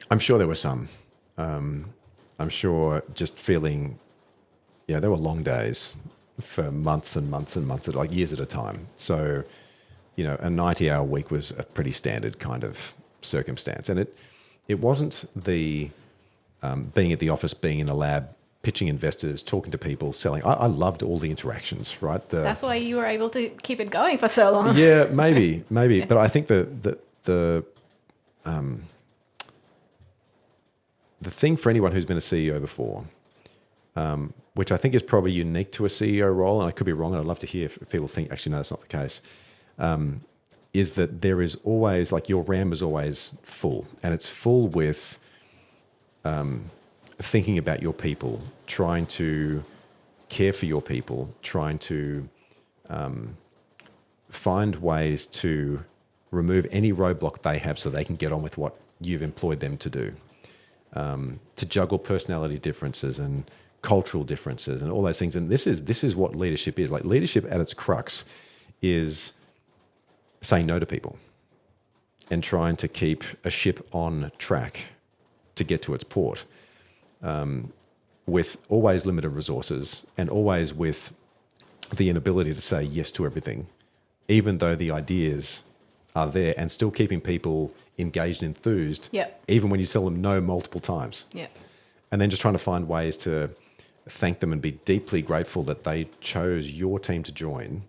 I'm sure there were some. I'm sure just feeling, there were long days for months and months and months, like years at a time. So, a 90-hour week was a pretty standard kind of circumstance. And it wasn't the being at the office, being in the lab pitching investors, talking to people, selling. I loved all the interactions, right? That's why you were able to keep it going for so long. Yeah, maybe. Yeah. But I think the thing for anyone who's been a CEO before, which I think is probably unique to a CEO role, and I could be wrong, and I'd love to hear if people think, actually, no, that's not the case, is that there is always, like, your RAM is always full, and it's full with thinking about your people, trying to care for your people, trying to find ways to remove any roadblock they have so they can get on with what you've employed them to do. To juggle personality differences and cultural differences and all those things. And this is what leadership is. Like, leadership at its crux is saying no to people and trying to keep a ship on track to get to its port, with always limited resources and always with the inability to say yes to everything, even though the ideas are there, and still keeping people engaged and enthused, even when you tell them no multiple times. And then just trying to find ways to thank them and be deeply grateful that they chose your team to join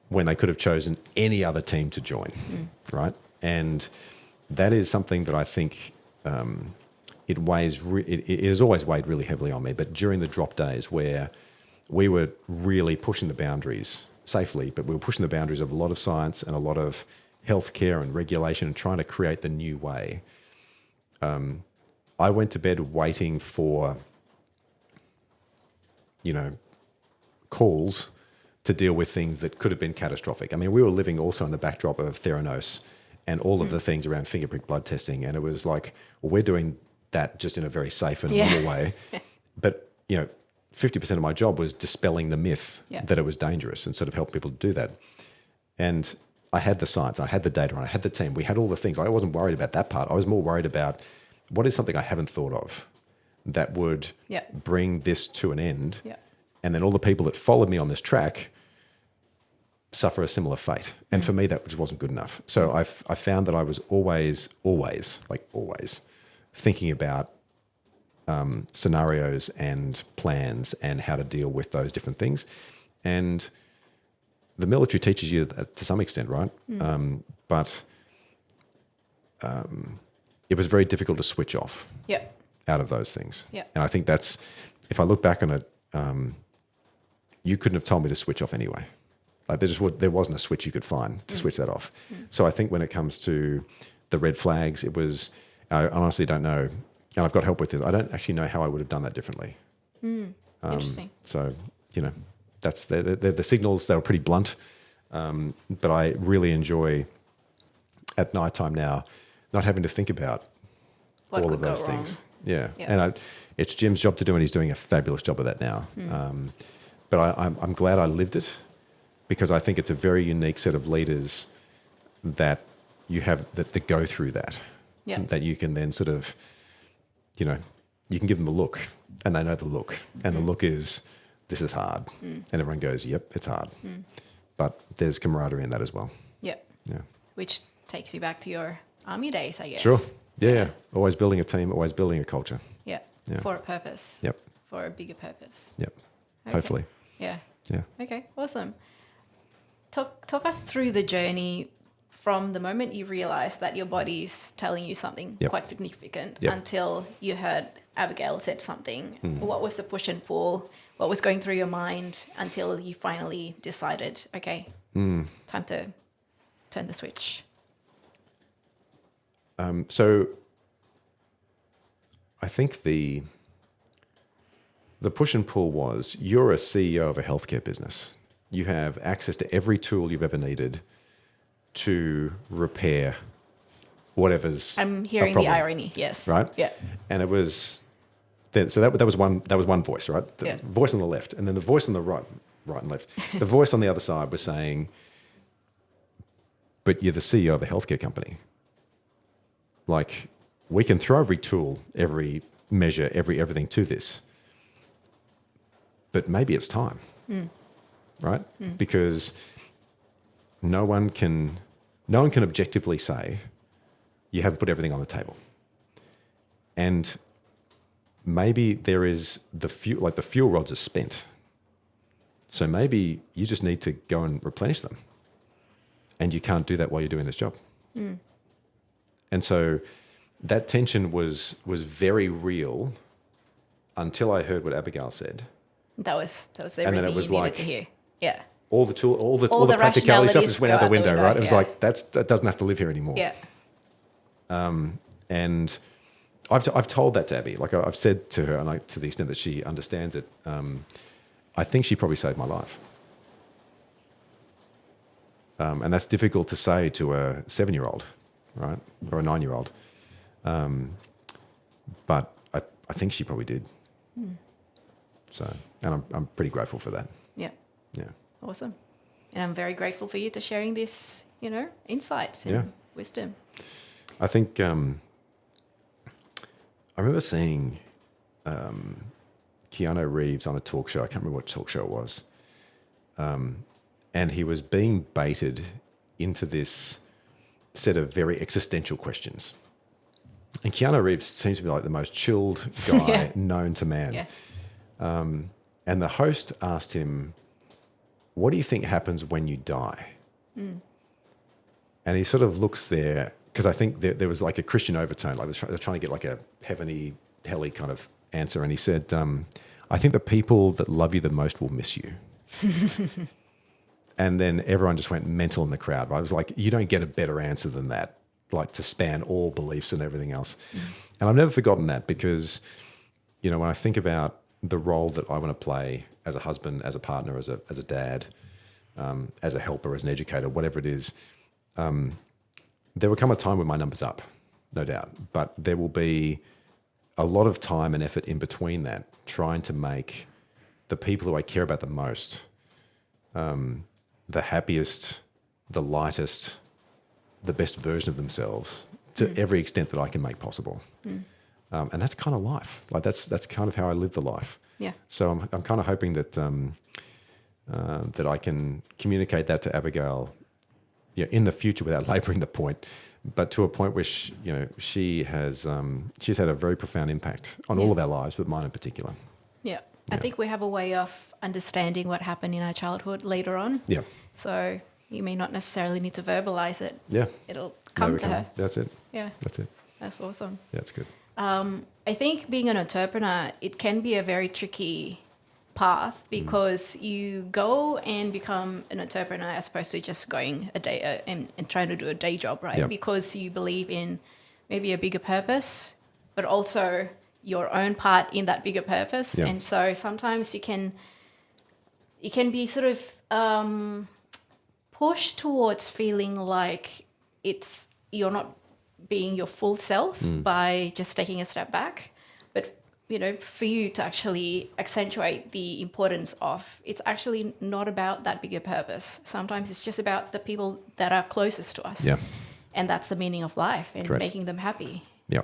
when they could have chosen any other team to join, right? And that is something that I think it has always weighed really heavily on me. But during the drop days where we were really pushing the boundaries safely, but we were pushing the boundaries of a lot of science and a lot of healthcare and regulation and trying to create the new way, I went to bed waiting for, calls to deal with things that could have been catastrophic. I mean, we were living also in the backdrop of Theranos and all of the things around finger prick blood testing. And it was like, well, we're doing that just in a very safe and normal way. But, 50% of my job was dispelling the myth that it was dangerous and sort of helping people to do that. And I had the science, I had the data, and I had the team. We had all the things. I wasn't worried about that part. I was more worried about what is something I haven't thought of that would bring this to an end. And then all the people that followed me on this track suffer a similar fate. And for me, that just wasn't good enough. So I found that I was always thinking about scenarios and plans and how to deal with those different things. And the military teaches you that to some extent, right? But it was very difficult to switch off out of those things. And I think that's, if I look back on it, you couldn't have told me to switch off anyway. Like, there wasn't a switch you could find to switch that off. So I think when it comes to the red flags, it was, I honestly don't know, and I've got help with this, I don't actually know how I would have done that differently. Interesting. So, that's the signals. They were pretty blunt, but I really enjoy at nighttime now not having to think about what all of those things. And it's Jim's job to do, and he's doing a fabulous job of that now. But I'm glad I lived it, because I think it's a very unique set of leaders that you have that go through that. That you can then sort of, you can give them a look, and they know the look, and the look is, this is hard. And everyone goes, yep, it's hard. But there's camaraderie in that as well. Yeah. Which takes you back to your army days, I guess. Sure. Yeah. Always building a team, always building a culture. Yeah. For a purpose. Yep. For a bigger purpose. Yep. Okay. Hopefully. Yeah. Yeah. Okay. Awesome. Talk us through the journey from the moment you realized that your body's telling you something quite significant until you heard Abigail said something. What was the push and pull? What was going through your mind until you finally decided, okay, time to turn the switch? So I think the push and pull was, you're a CEO of a healthcare business. You have access to every tool you've ever needed to repair whatever's I'm hearing the irony, yes. Right? Yeah. And it was, so that was one voice, right? The voice on the left. And then the voice on the right and left. The voice on the other side was saying, but you're the CEO of a healthcare company. Like, we can throw every tool, every measure, everything to this, but maybe it's time, right? Because no one can objectively say you haven't put everything on the table. And maybe there is the fuel rods are spent. So maybe you just need to go and replenish them. And you can't do that while you're doing this job. And so that tension was very real until I heard what Abigail said. That was everything you needed to hear. Yeah. All the practicality stuff just went out the window, right? It was like, that doesn't have to live here anymore. Yeah. And I've told that to Abby. Like I've said to her, and to the extent that she understands it, I think she probably saved my life. And that's difficult to say to a 7-year-old, right? Or a 9-year-old. But I think she probably did. So, and I'm pretty grateful for that. Yeah. Yeah. Awesome. And I'm very grateful for you to sharing this, insights and wisdom. I think I remember seeing Keanu Reeves on a talk show. I can't remember what talk show it was. And he was being baited into this set of very existential questions. And Keanu Reeves seems to be like the most chilled guy known to man. Yeah. And the host asked him, what do you think happens when you die? And he sort of looks there, because I think there was like a Christian overtone, like they're trying to get like a heavenly, helly kind of answer. And he said, I think the people that love you the most will miss you. And then everyone just went mental in the crowd. Right? I was like, you don't get a better answer than that, like to span all beliefs and everything else. And I've never forgotten that, because, when I think about the role that I want to play as a husband, as a partner, as a dad, as a helper, as an educator, whatever it is, there will come a time when my number's up, no doubt. But there will be a lot of time and effort in between that, trying to make the people who I care about the most the happiest, the lightest, the best version of themselves to every extent that I can make possible. And that's kind of life. Like that's kind of how I live the life. Yeah. So I'm kind of hoping that that I can communicate that to Abigail, in the future without labouring the point, but to a point where she's had a very profound impact on all of our lives, but mine in particular. Yeah. I think we have a way of understanding what happened in our childhood later on. Yeah. So you may not necessarily need to verbalize it. Yeah. It'll come to her. That's it. Yeah. That's it. That's awesome. Yeah, it's good. I think being an entrepreneur, it can be a very tricky path, because you go and become an entrepreneur as opposed to just going a day and trying to do a day job, right? Yep. Because you believe in maybe a bigger purpose, but also your own part in that bigger purpose. Yep. And so sometimes you can be sort of pushed towards feeling like you're not being your full self by just taking a step back. But, for you to actually accentuate the importance of, it's actually not about that bigger purpose. Sometimes it's just about the people that are closest to us. Yeah. And that's the meaning of life, and Correct. making them happy. Yeah.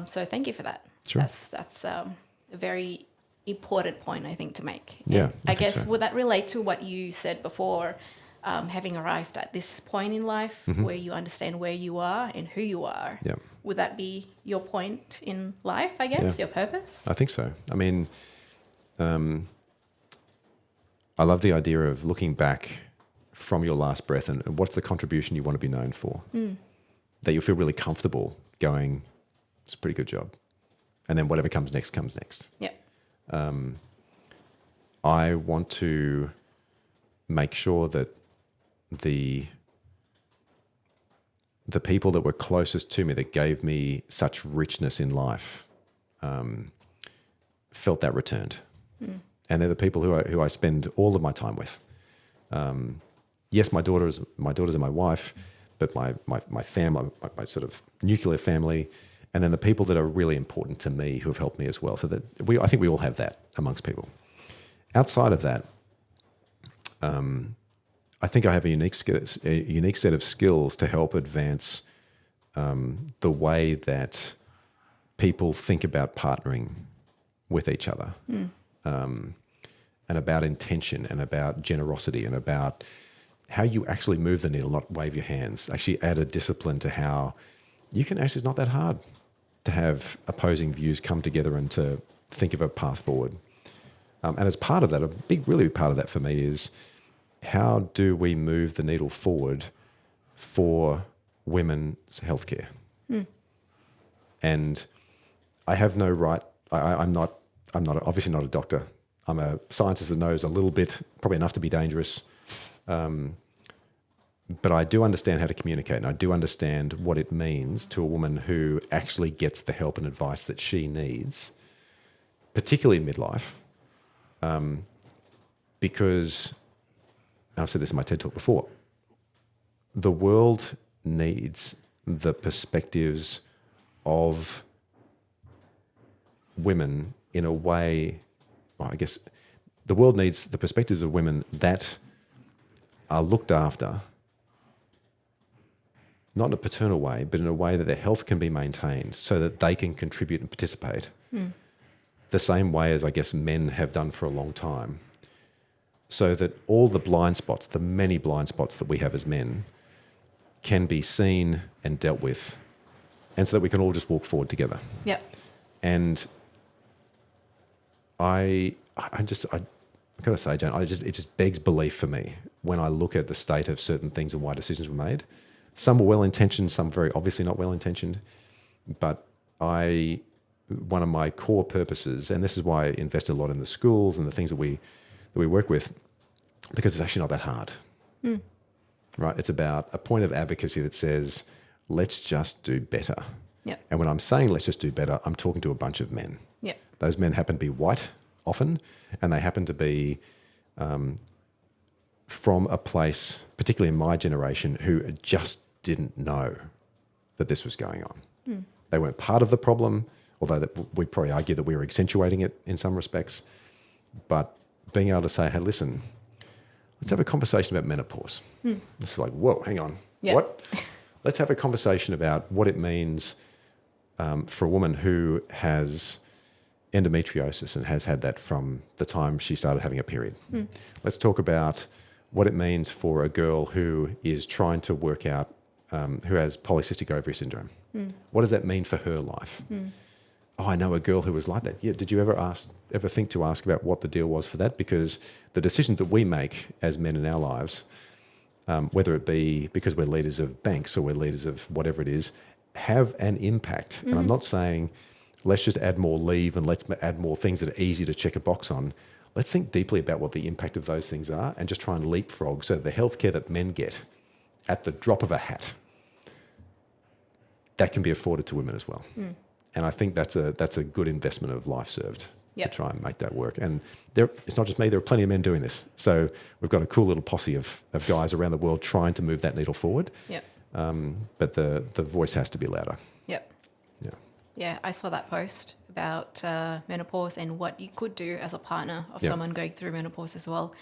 So thank you for that. Sure. That's a very important point, I think, to make. Yeah, And I guess would that relate to what you said before, having arrived at this point in life where you understand where you are and who you are? Yeah. Would that be your point in life, I guess, your purpose? I think so. I mean, I love the idea of looking back from your last breath and what's the contribution you want to be known for. That you'll feel really comfortable going, it's a pretty good job. And then whatever comes next comes next. Yeah. I want to make sure that the people that were closest to me, that gave me such richness in life, felt that returned. And they're the people who I spend all of my time with. Yes, my daughters are my wife, but my family, my sort of nuclear family, and then the people that are really important to me who have helped me as well. So that I think we all have that amongst people. Outside of that, I think I have a unique set of skills to help advance the way that people think about partnering with each other, and about intention, and about generosity, and about how you actually move the needle, not wave your hands. Actually add a discipline to how you can actually, it's not that hard to have opposing views come together and to think of a path forward. And as part of that, a really big part of that for me is how do we move the needle forward for women's healthcare? And I have no right. I'm not obviously not a doctor. I'm a scientist that knows a little bit, probably enough to be dangerous. But I do understand how to communicate, and I do understand what it means to a woman who actually gets the help and advice that she needs, particularly in midlife, because I've said this in my TED Talk before, the world needs the perspectives of women in a way, well, I guess the world needs the perspectives of women that are looked after, not in a paternal way, but in a way that their health can be maintained so that they can contribute and participate the same way as I guess men have done for a long time, so that all the blind spots, the many blind spots that we have as men, can be seen and dealt with, and so that we can all just walk forward together. Yep. And I gotta say, Jane, it just begs belief for me when I look at the state of certain things and why decisions were made. Some were well-intentioned, some very obviously not well-intentioned. But one of my core purposes, and this is why I invest a lot in the schools and the things that we work with, because it's actually not that hard. Right? It's about a point of advocacy that says, let's just do better. Yep. And when I'm saying let's just do better, I'm talking to a bunch of men. Yep. Those men happen to be white often, and they happen to be from a place, particularly in my generation, who just didn't know that this was going on. They weren't part of the problem, although we'd probably argue that we were accentuating it in some respects. But being able to say, hey, listen, let's have a conversation about menopause. It's like, whoa, hang on. Yep. What? Let's have a conversation about what it means for a woman who has endometriosis and has had that from the time she started having a period. Let's talk about what it means for a girl who is trying to work out, who has polycystic ovary syndrome. What does that mean for her life? Oh, I know a girl who was like that. Yeah, did you ever think to ask about what the deal was for that? Because the decisions that we make as men in our lives, whether it be because we're leaders of banks or we're leaders of whatever it is, have an impact. And I'm not saying let's just add more leave and let's add more things that are easy to check a box on. Let's think deeply about what the impact of those things are and just try and leapfrog so that the healthcare that men get at the drop of a hat, that can be afforded to women as well. And I think that's a good investment of life served to try and make that work. And it's not just me, there are plenty of men doing this. So we've got a cool little posse of guys around the world trying to move that needle forward. But the voice has to be louder. Yeah, I saw that post about menopause and what you could do as a partner of someone going through menopause as well,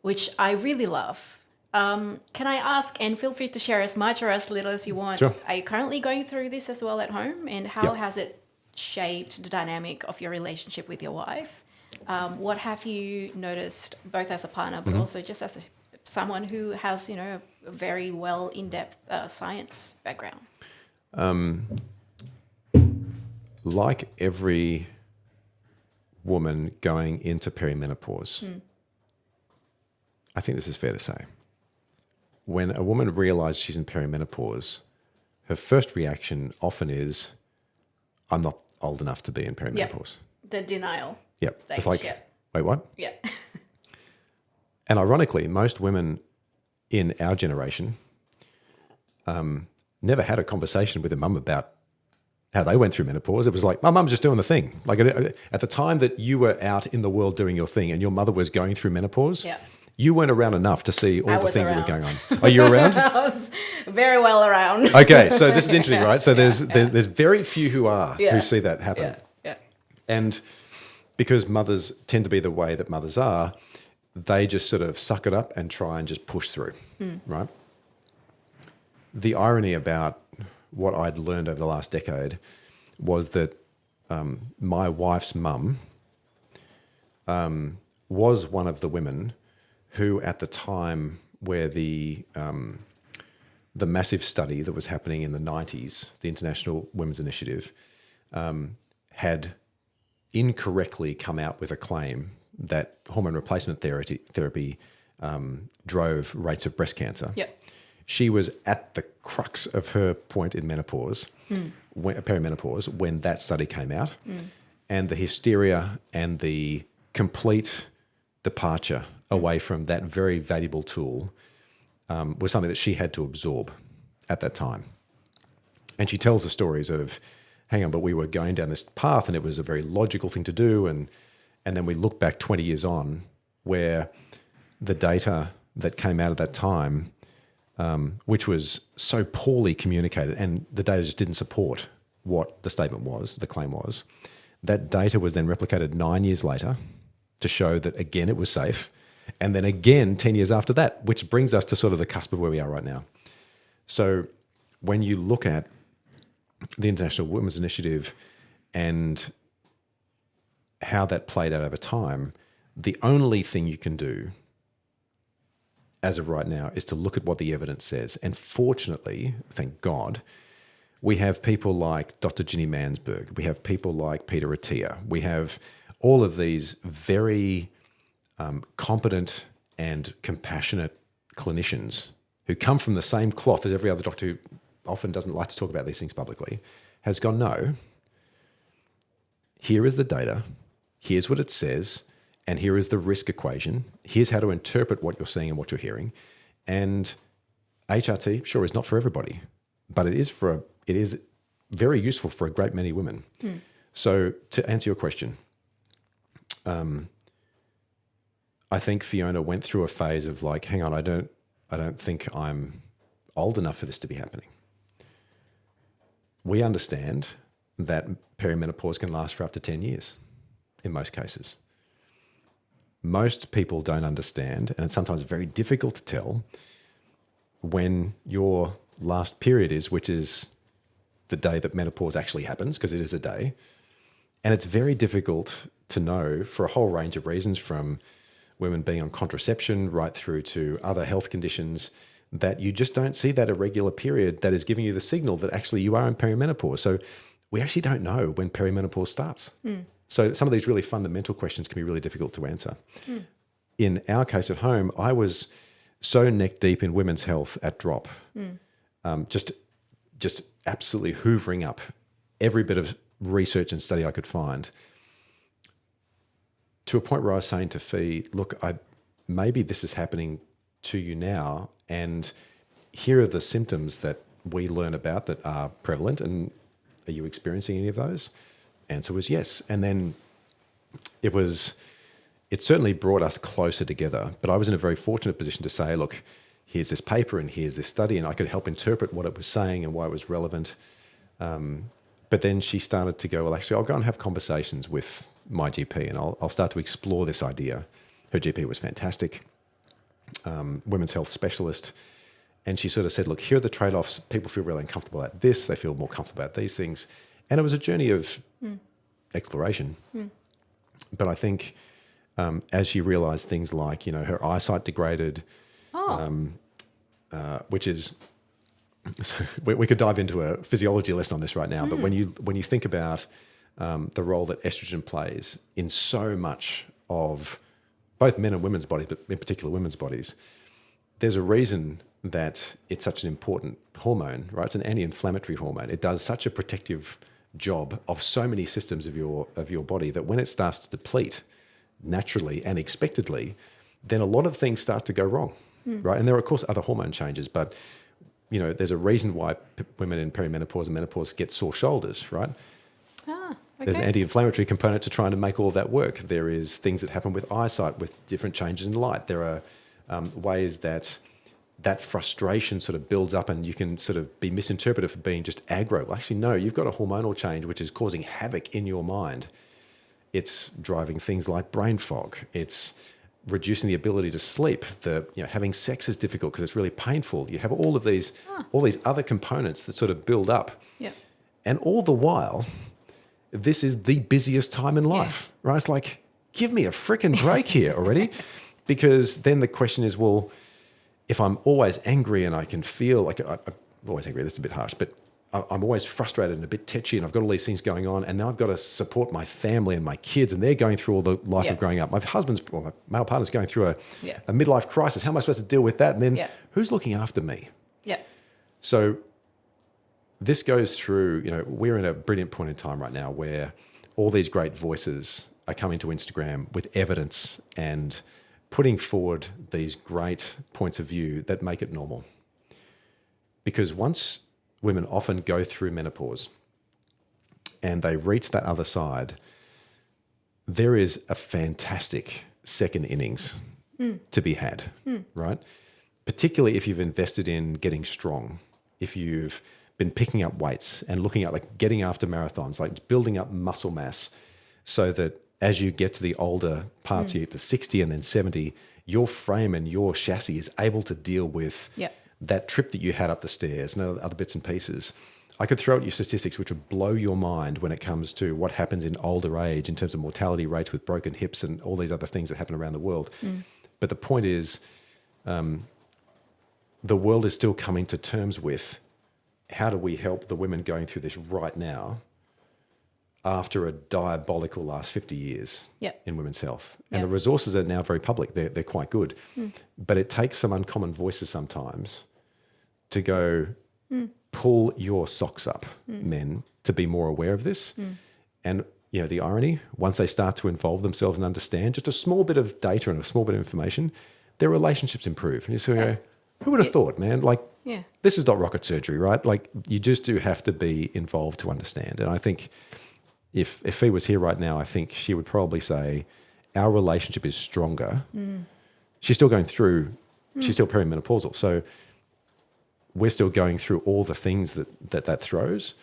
which I really love. Can I ask, and feel free to share as much or as little as you want, Sure. Are you currently going through this as well at home? And how has it shaped the dynamic of your relationship with your wife? What have you noticed, both as a partner, but also just as someone who has, a very well in-depth science background? Like every woman going into perimenopause, I think this is fair to say. When a woman realizes she's in perimenopause, her first reaction often is, I'm not old enough to be in perimenopause. The denial. Yep. Stage, it's like, wait, what? Yeah. And ironically, most women in our generation never had a conversation with their mum about how they went through menopause. It was like, my mum's just doing the thing. Like at the time that you were out in the world doing your thing and your mother was going through menopause, you weren't around enough to see all the things that were going on. Are you around? I was very well around. Okay, so this is interesting, right? So there's very few who see that happen. Yeah. And because mothers tend to be the way that mothers are, they just sort of suck it up and try and just push through, right? The irony about what I'd learned over the last decade was that my wife's mum was one of the women who, at the time where the massive study that was happening in the 90s, the International Women's Initiative, had incorrectly come out with a claim that hormone replacement therapy drove rates of breast cancer. Yep. She was at the crux of her point in menopause, perimenopause, when that study came out. And the hysteria and the complete departure away from that very valuable tool was something that she had to absorb at that time. And she tells the stories of, hang on, but we were going down this path and it was a very logical thing to do. And then we look back 20 years on where the data that came out at that time, which was so poorly communicated, and the data just didn't support what the statement was, the claim was, that data was then replicated 9 years later to show that, again, it was safe. And then again, 10 years after that, which brings us to sort of the cusp of where we are right now. So when you look at the International Women's Initiative and how that played out over time, the only thing you can do as of right now is to look at what the evidence says. And fortunately, thank God, we have people like Dr. Ginny Mansberg. We have people like Peter Attia. We have all of these very competent and compassionate clinicians who come from the same cloth as every other doctor who often doesn't like to talk about these things publicly, has gone, no, here is the data, here's what it says, and here is the risk equation. Here's how to interpret what you're seeing and what you're hearing. And HRT, sure, is not for everybody, but it is very useful for a great many women. So to answer your question, I think Fiona went through a phase of like, hang on, I don't think I'm old enough for this to be happening. We understand that perimenopause can last for up to 10 years in most cases. Most people don't understand, and it's sometimes very difficult to tell when your last period is, which is the day that menopause actually happens, because it is a day. And it's very difficult to know for a whole range of reasons, from women being on contraception right through to other health conditions, that you just don't see that irregular period that is giving you the signal that actually you are in perimenopause. So we actually don't know when perimenopause starts. So some of these really fundamental questions can be really difficult to answer. In our case at home, I was so neck deep in women's health at Drop, just absolutely hoovering up every bit of research and study I could find, to a point where I was saying to Fee, look, maybe this is happening to you now, and here are the symptoms that we learn about that are prevalent, and are you experiencing any of those? Answer was yes. And then it certainly brought us closer together, but I was in a very fortunate position to say, look, here's this paper and here's this study, and I could help interpret what it was saying and why it was relevant. But then she started to go, well, actually, I'll go and have conversations with my GP and I'll start to explore this idea. Her GP was fantastic, women's health specialist. And she sort of said, look, here are the trade-offs. People feel really uncomfortable at this. They feel more comfortable about these things. And it was a journey of exploration. But I think as she realised things like, her eyesight degraded, which is, we could dive into a physiology lesson on this right now, but when you think about the role that estrogen plays in so much of both men and women's bodies, but in particular women's bodies, there's a reason that it's such an important hormone, right? It's an anti-inflammatory hormone. It does such a protective job of so many systems of your body that when it starts to deplete naturally and expectedly, then a lot of things start to go wrong, right? And there are, of course, other hormone changes, but there's a reason why women in perimenopause and menopause get sore shoulders, right? Okay. There's an anti-inflammatory component to trying to make all of that work. There is things that happen with eyesight, with different changes in light. There are ways that frustration sort of builds up and you can sort of be misinterpreted for being just aggro. Well, actually, no, you've got a hormonal change which is causing havoc in your mind. It's driving things like brain fog. It's reducing the ability to sleep. Having sex is difficult because it's really painful. You have all these other components that sort of build up. Yeah. And all the while, this is the busiest time in life, right? It's like, give me a freaking break here already. Because then the question is, well, if I'm always angry and I can feel like I'm always angry, that's a bit harsh, but I'm always frustrated and a bit tetchy, and I've got all these things going on, and now I've got to support my family and my kids, and they're going through all the life of growing up. My male partner's going through a midlife crisis. How am I supposed to deal with that? And then who's looking after me? Yeah. So this goes through, we're in a brilliant point in time right now where all these great voices are coming to Instagram with evidence and putting forward these great points of view that make it normal. Because once women often go through menopause and they reach that other side, there is a fantastic second innings to be had, right? Particularly if you've invested in getting strong, if you've been picking up weights and looking at like getting after marathons, like building up muscle mass so that as you get to the older parts, you get to 60 and then 70, your frame and your chassis is able to deal with that trip that you had up the stairs and other bits and pieces. I could throw at you statistics which would blow your mind when it comes to what happens in older age in terms of mortality rates with broken hips and all these other things that happen around the world. But the point is, the world is still coming to terms with how do we help the women going through this right now after a diabolical last 50 years in women's health. And the resources are now very public. They're quite good. But it takes some uncommon voices sometimes to go pull your socks up, men, to be more aware of this. And, the irony, once they start to involve themselves and understand just a small bit of data and a small bit of information, their relationships improve. And you sort of go, who would have thought, man? Like, this is not rocket surgery, right? Like, you just do have to be involved to understand. And I think if Fee was here right now, I think she would probably say our relationship is stronger. She's still going through, she's still perimenopausal. So we're still going through all the things that throws.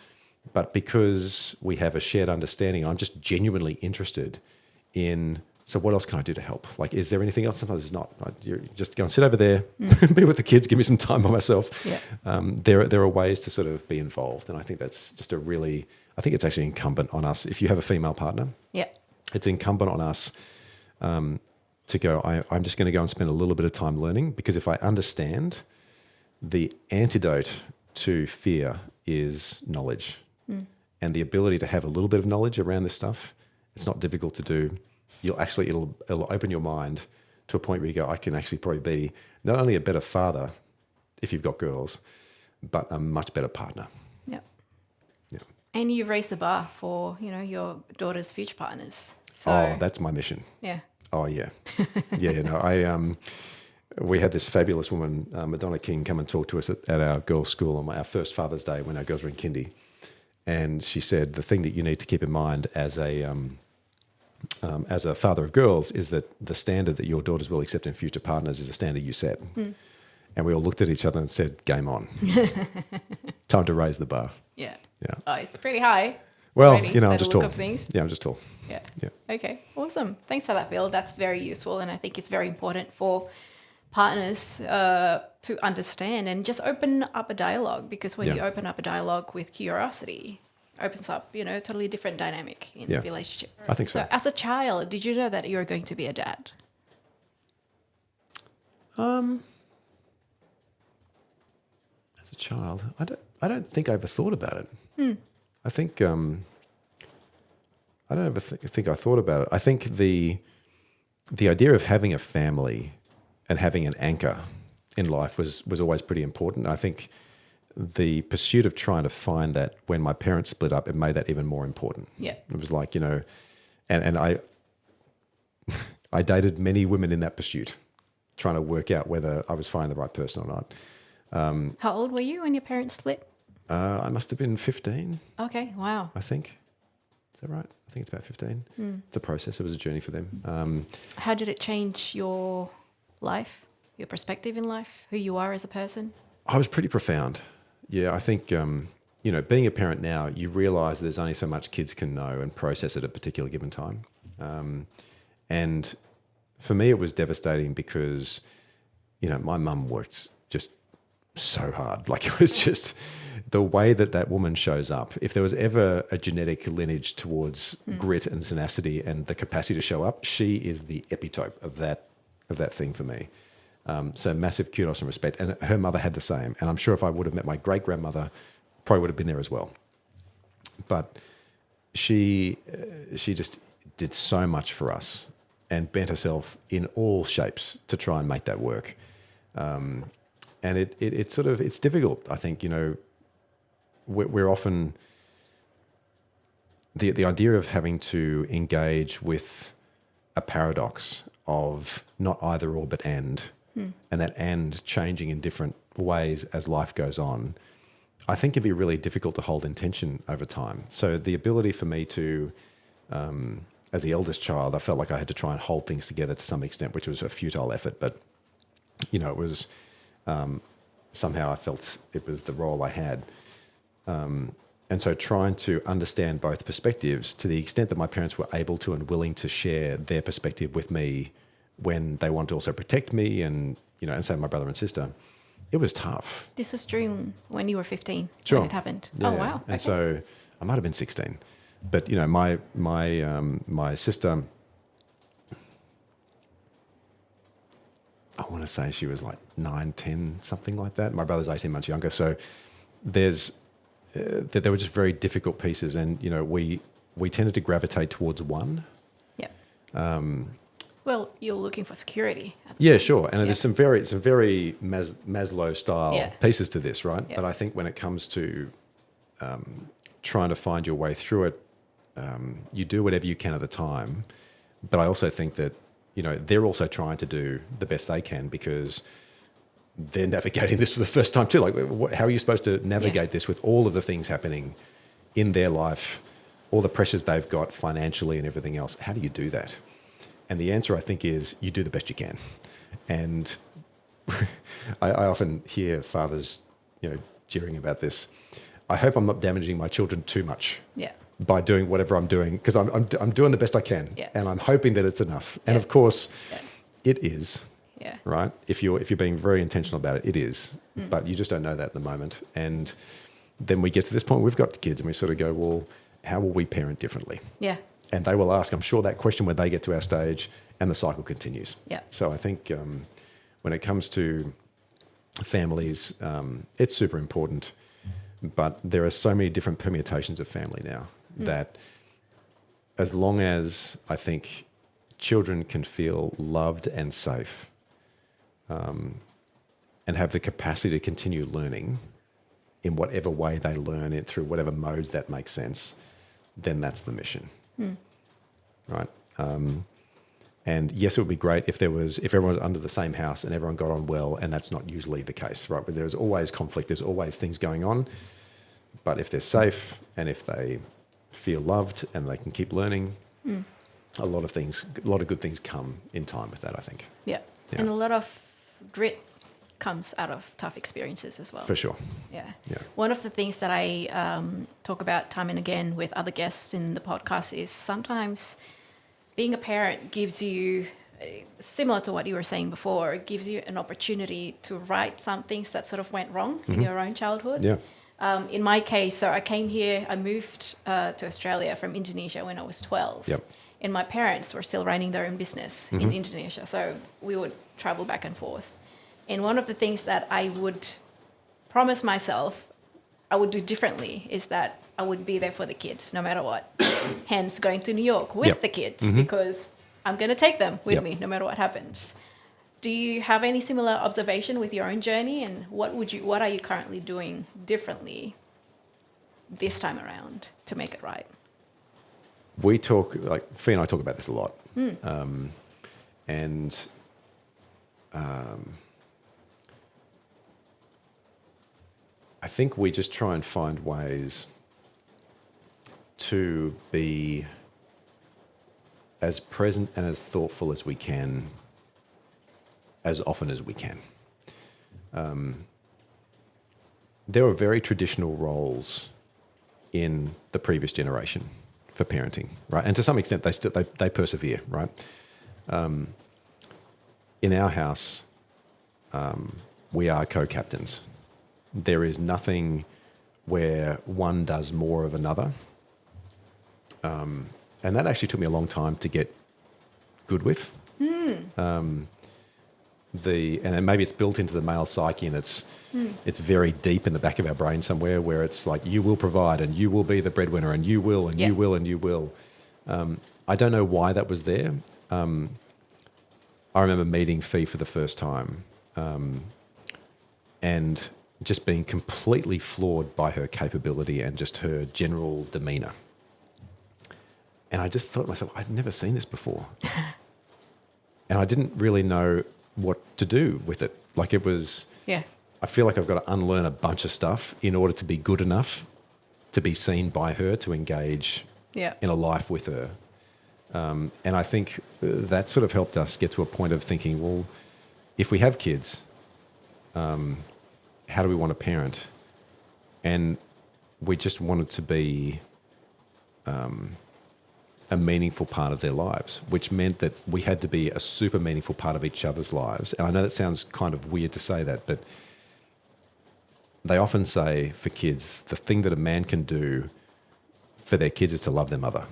But because we have a shared understanding, I'm just genuinely interested in, so what else can I do to help? Like, is there anything else? Sometimes it's not. You're just go and sit over there, be with the kids, give me some time by myself. There are ways to sort of be involved. And I think that's just I think it's actually incumbent on us. If you have a female partner, it's incumbent on us to go, I'm just going to go and spend a little bit of time learning, because if I understand, the antidote to fear is knowledge. And the ability to have a little bit of knowledge around this stuff, it's not difficult to do. It'll open your mind to a point where you go, I can actually probably be not only a better father if you've got girls, but a much better partner. And you've raised the bar for, your daughter's future partners. So that's my mission. Yeah. Oh yeah. We had this fabulous woman, Madonna King, come and talk to us at our girls' school on our first Father's Day when our girls were in kindy. And she said, the thing that you need to keep in mind as a father of girls is that the standard that your daughters will accept in future partners is the standard you set. And we all looked at each other and said, game on. Time to raise the bar. Yeah. Oh, it's pretty high. Well, already, I'm just tall. Yeah, I'm just tall. Yeah. Okay, awesome. Thanks for that, Phil. That's very useful. And I think it's very important for partners to understand and just open up a dialogue, because when you open up a dialogue with curiosity, opens up, a totally different dynamic in the relationship. I think so. So as a child, did you know that you were going to be a dad? As a child, I don't think I ever thought about it. I think I don't ever think I thought about it. I think the idea of having a family and having an anchor in life was always pretty important. I think the pursuit of trying to find that when my parents split up, it made that even more important. Yeah. It was like, and I dated many women in that pursuit, trying to work out whether I was finding the right person or not. How old were you when your parents split? I must have been 15. Okay, wow. I think. Is that right? I think it's about 15. It's a process. It was a journey for them. How did it change your life, your perspective in life, who you are as a person? I was pretty profound. Yeah, I think, being a parent now, you realise there's only so much kids can know and process at a particular given time. And for me, it was devastating because, my mum worked just so hard. Like, it was just the way that woman shows up. If there was ever a genetic lineage towards grit and tenacity and the capacity to show up, she is the epitope of that thing for me. So massive kudos and respect. And her mother had the same. And I'm sure if I would have met my great-grandmother probably would have been there as well. But she just did so much for us and bent herself in all shapes to try and make that work. And it's difficult. I think, we're often the idea of having to engage with a paradox of not either or but and that and changing in different ways as life goes on, I think can be really difficult to hold in tension over time. So the ability for me to, as the eldest child, I felt like I had to try and hold things together to some extent, which was a futile effort. But, it was somehow I felt it was the role I had. And so trying to understand both perspectives to the extent that my parents were able to and willing to share their perspective with me when they wanted to also protect me and, and say my brother and sister, it was tough. This was during when you were 15 sure. when it happened. Yeah. Oh, wow. And so I might have been 16. But, my sister, I want to say she was like 9, 10, something like that. My brother's 18 months younger. So there were just very difficult pieces, and we tended to gravitate towards one. Yeah. Well, you're looking for security. Yeah, sure. And there's some very Maslow style pieces to this, right? Yeah. But I think when it comes to trying to find your way through it, you do whatever you can at the time. But I also think that they're also trying to do the best they can because they're navigating this for the first time too. Like, how are you supposed to navigate this with all of the things happening in their life, all the pressures they've got financially and everything else? How do you do that? And the answer, I think, is you do the best you can. And I often hear fathers, jeering about this. I hope I'm not damaging my children too much by doing whatever I'm doing, because I'm doing the best I can, and I'm hoping that it's enough. And of course, it is. Yeah. Right. If you're being very intentional about it, it is. But you just don't know that at the moment. And then we get to this point, we've got kids, and we sort of go, well, how will we parent differently? Yeah. And they will ask, I'm sure, that question when they get to our stage, and the cycle continues. Yeah. So I think when it comes to families, it's super important. But there are so many different permutations of family now that as long as I think children can feel loved and safe, and have the capacity to continue learning in whatever way they learn it through whatever modes that makes sense, then that's the mission, right? And yes, it would be great if everyone was under the same house and everyone got on well, and that's not usually the case, right? But there's always conflict, there's always things going on. But if they're safe and if they feel loved and they can keep learning, a lot of good things come in time with that, I think. Yeah. And a lot of grit comes out of tough experiences as well. For sure. Yeah. One of the things that I talk about time and again with other guests in the podcast is sometimes being a parent gives you, similar to what you were saying before, it gives you an opportunity to right some things that sort of went wrong in your own childhood. Yeah. In my case, so I moved to Australia from Indonesia when I was 12. Yep. And my parents were still running their own business in Indonesia. So we would travel back and forth. And one of the things that I would promise myself I would do differently is that I would be there for the kids no matter what. Hence going to New York with the kids because I'm going to take them with me no matter what happens. Do you have any similar observation with your own journey, and what are you currently doing differently this time around to make it right? We talk, Fee and I talk about this a lot. I think we just try and find ways to be as present and as thoughtful as we can, as often as we can. There were very traditional roles in the previous generation for parenting, right? And to some extent, they persevere, right? In our house, we are co-captains. There is nothing where one does more of another. And that actually took me a long time to get good with. and maybe it's built into the male psyche, and it's very deep in the back of our brain somewhere, where it's like, you will provide and you will be the breadwinner and you will and you will and you will. I don't know why that was there. I remember meeting Fee for the first time, and just being completely floored by her capability and just her general demeanour. And I just thought to myself, I'd never seen this before. And I didn't really know what to do with it. Like, it was, I feel like I've got to unlearn a bunch of stuff in order to be good enough to be seen by her, to engage in a life with her. And I think that sort of helped us get to a point of thinking, well, if we have kids, how do we want to parent? And we just wanted to be a meaningful part of their lives, which meant that we had to be a super meaningful part of each other's lives. And I know that sounds kind of weird to say that, but they often say for kids, the thing that a man can do for their kids is to love their mother.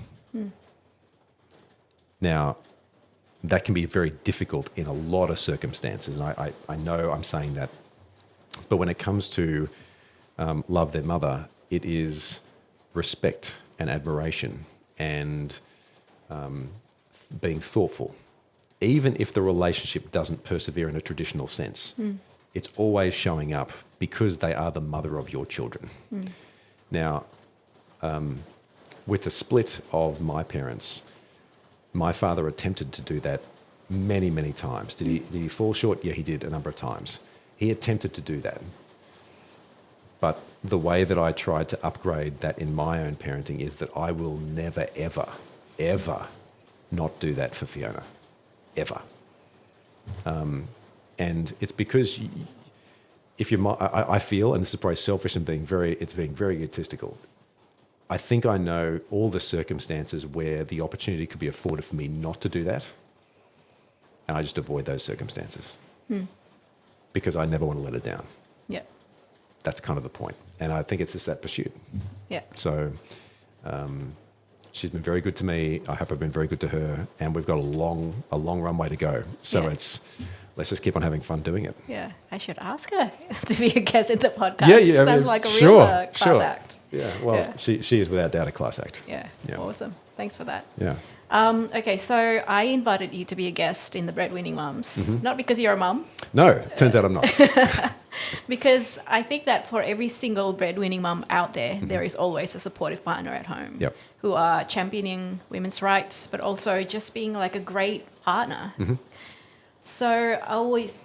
Now, that can be very difficult in a lot of circumstances, and I know I'm saying that. But when it comes to love their mother, it is respect and admiration and being thoughtful. Even if the relationship doesn't persevere in a traditional sense, it's always showing up because they are the mother of your children. Now, with the split of my parents, my father attempted to do that many, many times. Did he fall short? Yeah, he did a number of times. He attempted to do that. But the way that I tried to upgrade that in my own parenting is that I will never, ever, ever not do that for Fiona. Ever. And it's because if you're, I feel, and this is probably selfish and being very egotistical, I think I know all the circumstances where the opportunity could be afforded for me not to do that. And I just avoid those circumstances. Because I never want to let her down. Yeah. That's kind of the point. And I think it's just that pursuit. Yeah. So she's been very good to me. I hope I've been very good to her. And we've got a long runway to go. So let's just keep on having fun doing it. Yeah. I should ask her to be a guest in the podcast. Yeah, She sounds like a real class act. Yeah, well, she is without doubt a class act. Yeah. Awesome. Thanks for that. Yeah. Okay, so I invited you to be a guest in the Breadwinning Mums, not because you're a mum. No, turns out I'm not. Because I think that for every single breadwinning mum out there, there is always a supportive partner at home who are championing women's rights, but also just being like a great partner. So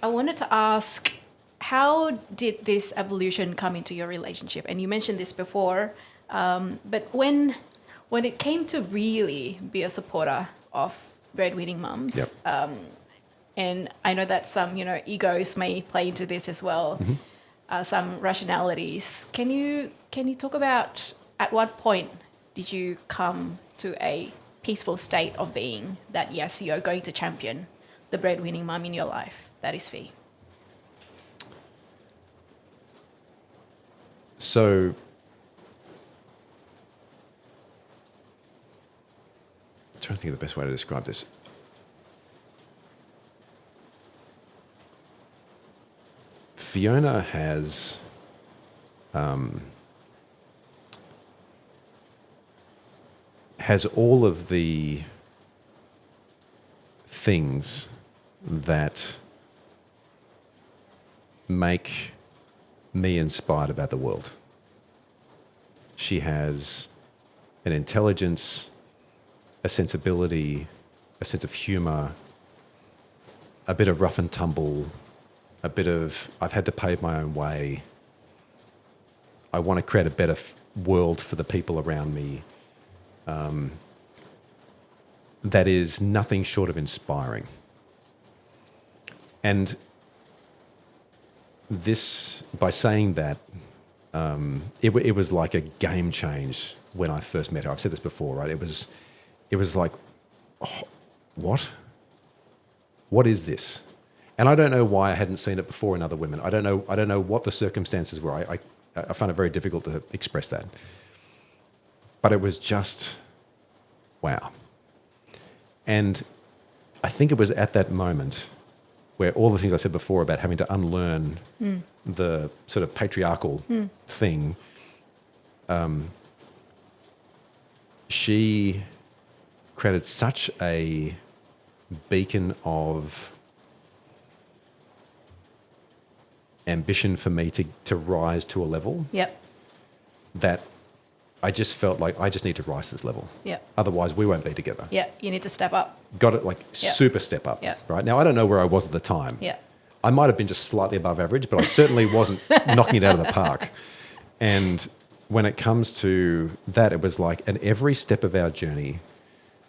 I wanted to ask, how did this evolution come into your relationship? And you mentioned this before, but when it came to really be a supporter of Breadwinning Mums, and I know that some, egos may play into this as well, some rationalities. Can you talk about at what point did you come to a peaceful state of being that, yes, you're going to champion the breadwinning mum in your life? That is Fee. So I'm trying to think of the best way to describe this. Fiona has all of the things that make me inspired about the world. She has an intelligence, a sensibility, a sense of humour, a bit of rough and tumble, a bit of I've had to pave my own way. I want to create a better world for the people around me. That is nothing short of inspiring. And this, by saying that, it was like a game change when I first met her. I've said this before, right? It was like, oh, what? What is this? And I don't know why I hadn't seen it before in other women. I don't know what the circumstances were. I find it very difficult to express that. But it was just, wow. And I think it was at that moment where all the things I said before about having to unlearn the sort of patriarchal thing, she created such a beacon of ambition for me to rise to a level that I just felt like I just need to rise to this level. Otherwise, we won't be together. You need to step up. Got it, super step up. Right now, I don't know where I was at the time. I might have been just slightly above average, but I certainly wasn't knocking it out of the park. And when it comes to that, it was like at every step of our journey,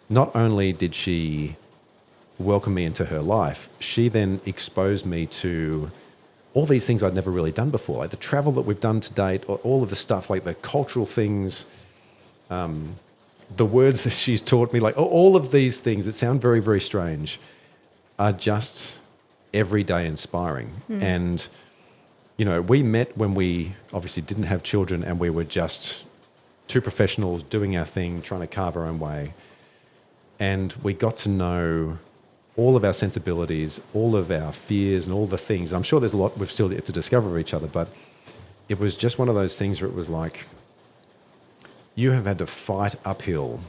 not only did she welcome me into her life, she then exposed me to all these things I'd never really done before, like the travel that we've done to date, or all of the stuff, like the cultural things, the words that she's taught me, like all of these things that sound very, very strange are just everyday inspiring. And, you know, we met when we obviously didn't have children and we were just two professionals doing our thing, trying to carve our own way. And we got to know all of our sensibilities, all of our fears and all the things. I'm sure there's a lot we've still yet to discover of each other, but it was just one of those things where it was like, you have had to fight uphill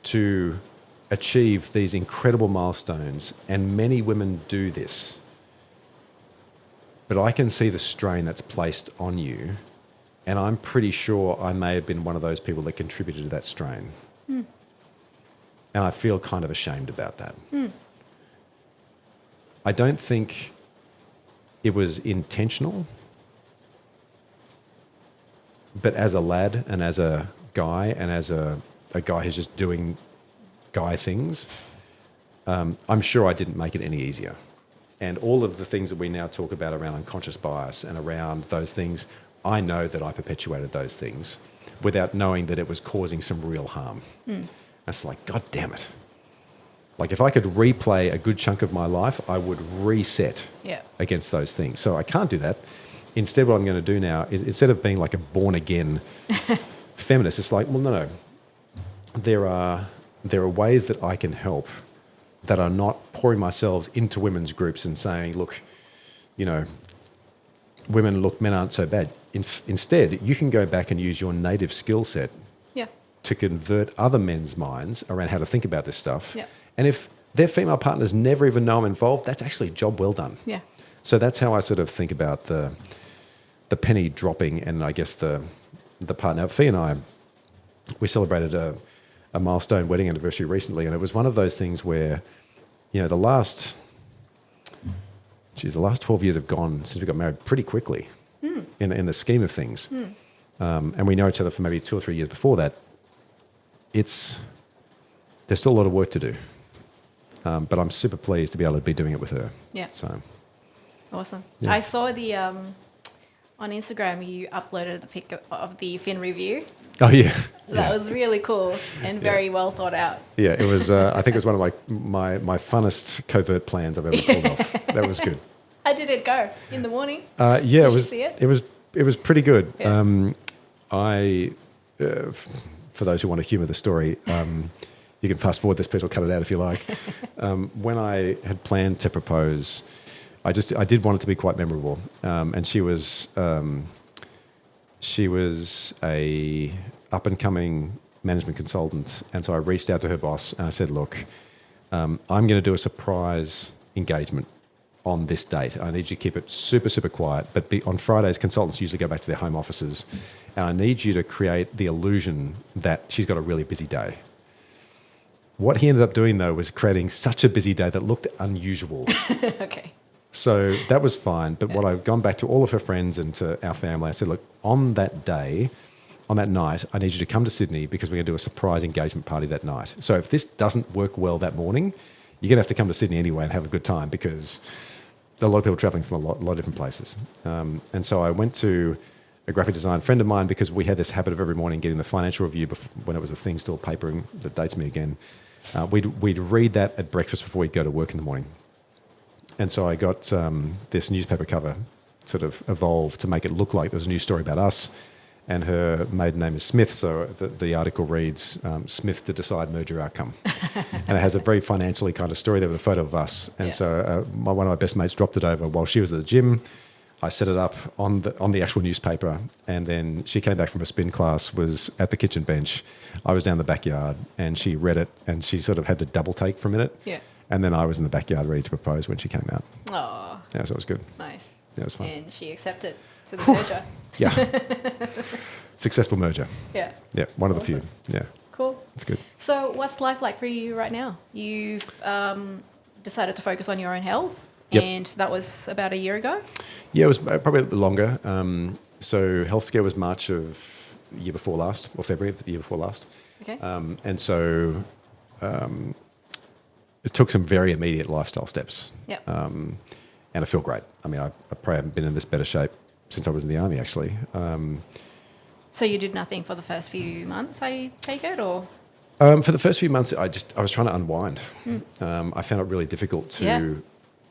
to achieve these incredible milestones, and many women do this. But I can see the strain that's placed on you, and I'm pretty sure I may have been one of those people that contributed to that strain. And I feel kind of ashamed about that. I don't think it was intentional, but as a lad and as a guy and as a guy who's just doing guy things, I'm sure I didn't make it any easier. And all of the things that we now talk about around unconscious bias and around those things, I know that I perpetuated those things without knowing that it was causing some real harm. It's like, God damn it. Like if I could replay a good chunk of my life, I would reset against those things. So I can't do that. Instead, what I'm going to do now is, instead of being like a born-again feminist, it's like, well, no. There are ways that I can help that are not pouring myself into women's groups and saying, look, you know, women, look, men aren't so bad. Instead, you can go back and use your native skill set to convert other men's minds around how to think about this stuff. And if their female partners never even know I'm involved, that's actually a job well done. So that's how I sort of think about the penny dropping, and I guess the part. Now, Fee and I, we celebrated a milestone wedding anniversary recently, and it was one of those things where, you know, the last 12 years have gone since we got married pretty quickly in the scheme of things. And we know each other for maybe 2 or 3 years before that. There's still a lot of work to do. But I'm super pleased to be able to be doing it with her. So awesome. I saw the on Instagram you uploaded the pic of the Fin review. Oh yeah. That was really cool and very well thought out. Yeah, it was I think it was one of my funnest covert plans I've ever pulled off. That was good. How did it go in the morning? Yeah, did you see it? It was pretty good. For those who want to humour the story, you can fast forward this piece or cut it out if you like. When I had planned to propose, I did want it to be quite memorable. And she was a up and coming management consultant, and so I reached out to her boss and I said, "Look, I'm going to do a surprise engagement on this date. I need you to keep it super, super quiet. But on Fridays, consultants usually go back to their home offices, and I need you to create the illusion that she's got a really busy day." What he ended up doing, though, was creating such a busy day that looked unusual. Okay. So that was fine. But what I've gone back to all of her friends and to our family, I said, look, on that day, on that night, I need you to come to Sydney because we're going to do a surprise engagement party that night. So if this doesn't work well that morning, you're going to have to come to Sydney anyway and have a good time because there are a lot of people traveling from a lot of different places. And so I went to a graphic design friend of mine because we had this habit of every morning getting the financial review when it was a thing still papering that dates me again. We'd read that at breakfast before we'd go to work in the morning. And so I got this newspaper cover sort of evolved to make it look like there was a news story about us. and her maiden name is Smith. So the article reads, Smith to decide merger outcome. And it has a very financially kind of story there with a photo of us. And so one of my best mates dropped it over while she was at the gym. I set it up on the actual newspaper, and then she came back from a spin class, was at the kitchen bench. I was down the backyard, and she read it, and she sort of had to double take for a minute. Yeah. And then I was in the backyard ready to propose when she came out. Oh. Yeah, so it was good. Nice. Yeah, it was fun. And she accepted to the merger. Yeah. Successful merger. Yeah. Yeah, one of the few. Yeah. Cool. It's good. So what's life like for you right now? You've decided to focus on your own health, and that was about a year ago? Yeah, it was probably a bit longer. So health scare was March of the year before last, or February of the year before last. Okay. And so it took some very immediate lifestyle steps. Yep. And I feel great. I mean, I probably haven't been in this better shape since I was in the army, actually. So you did nothing for the first few months, I take it, or? For the first few months, I was trying to unwind. I found it really difficult to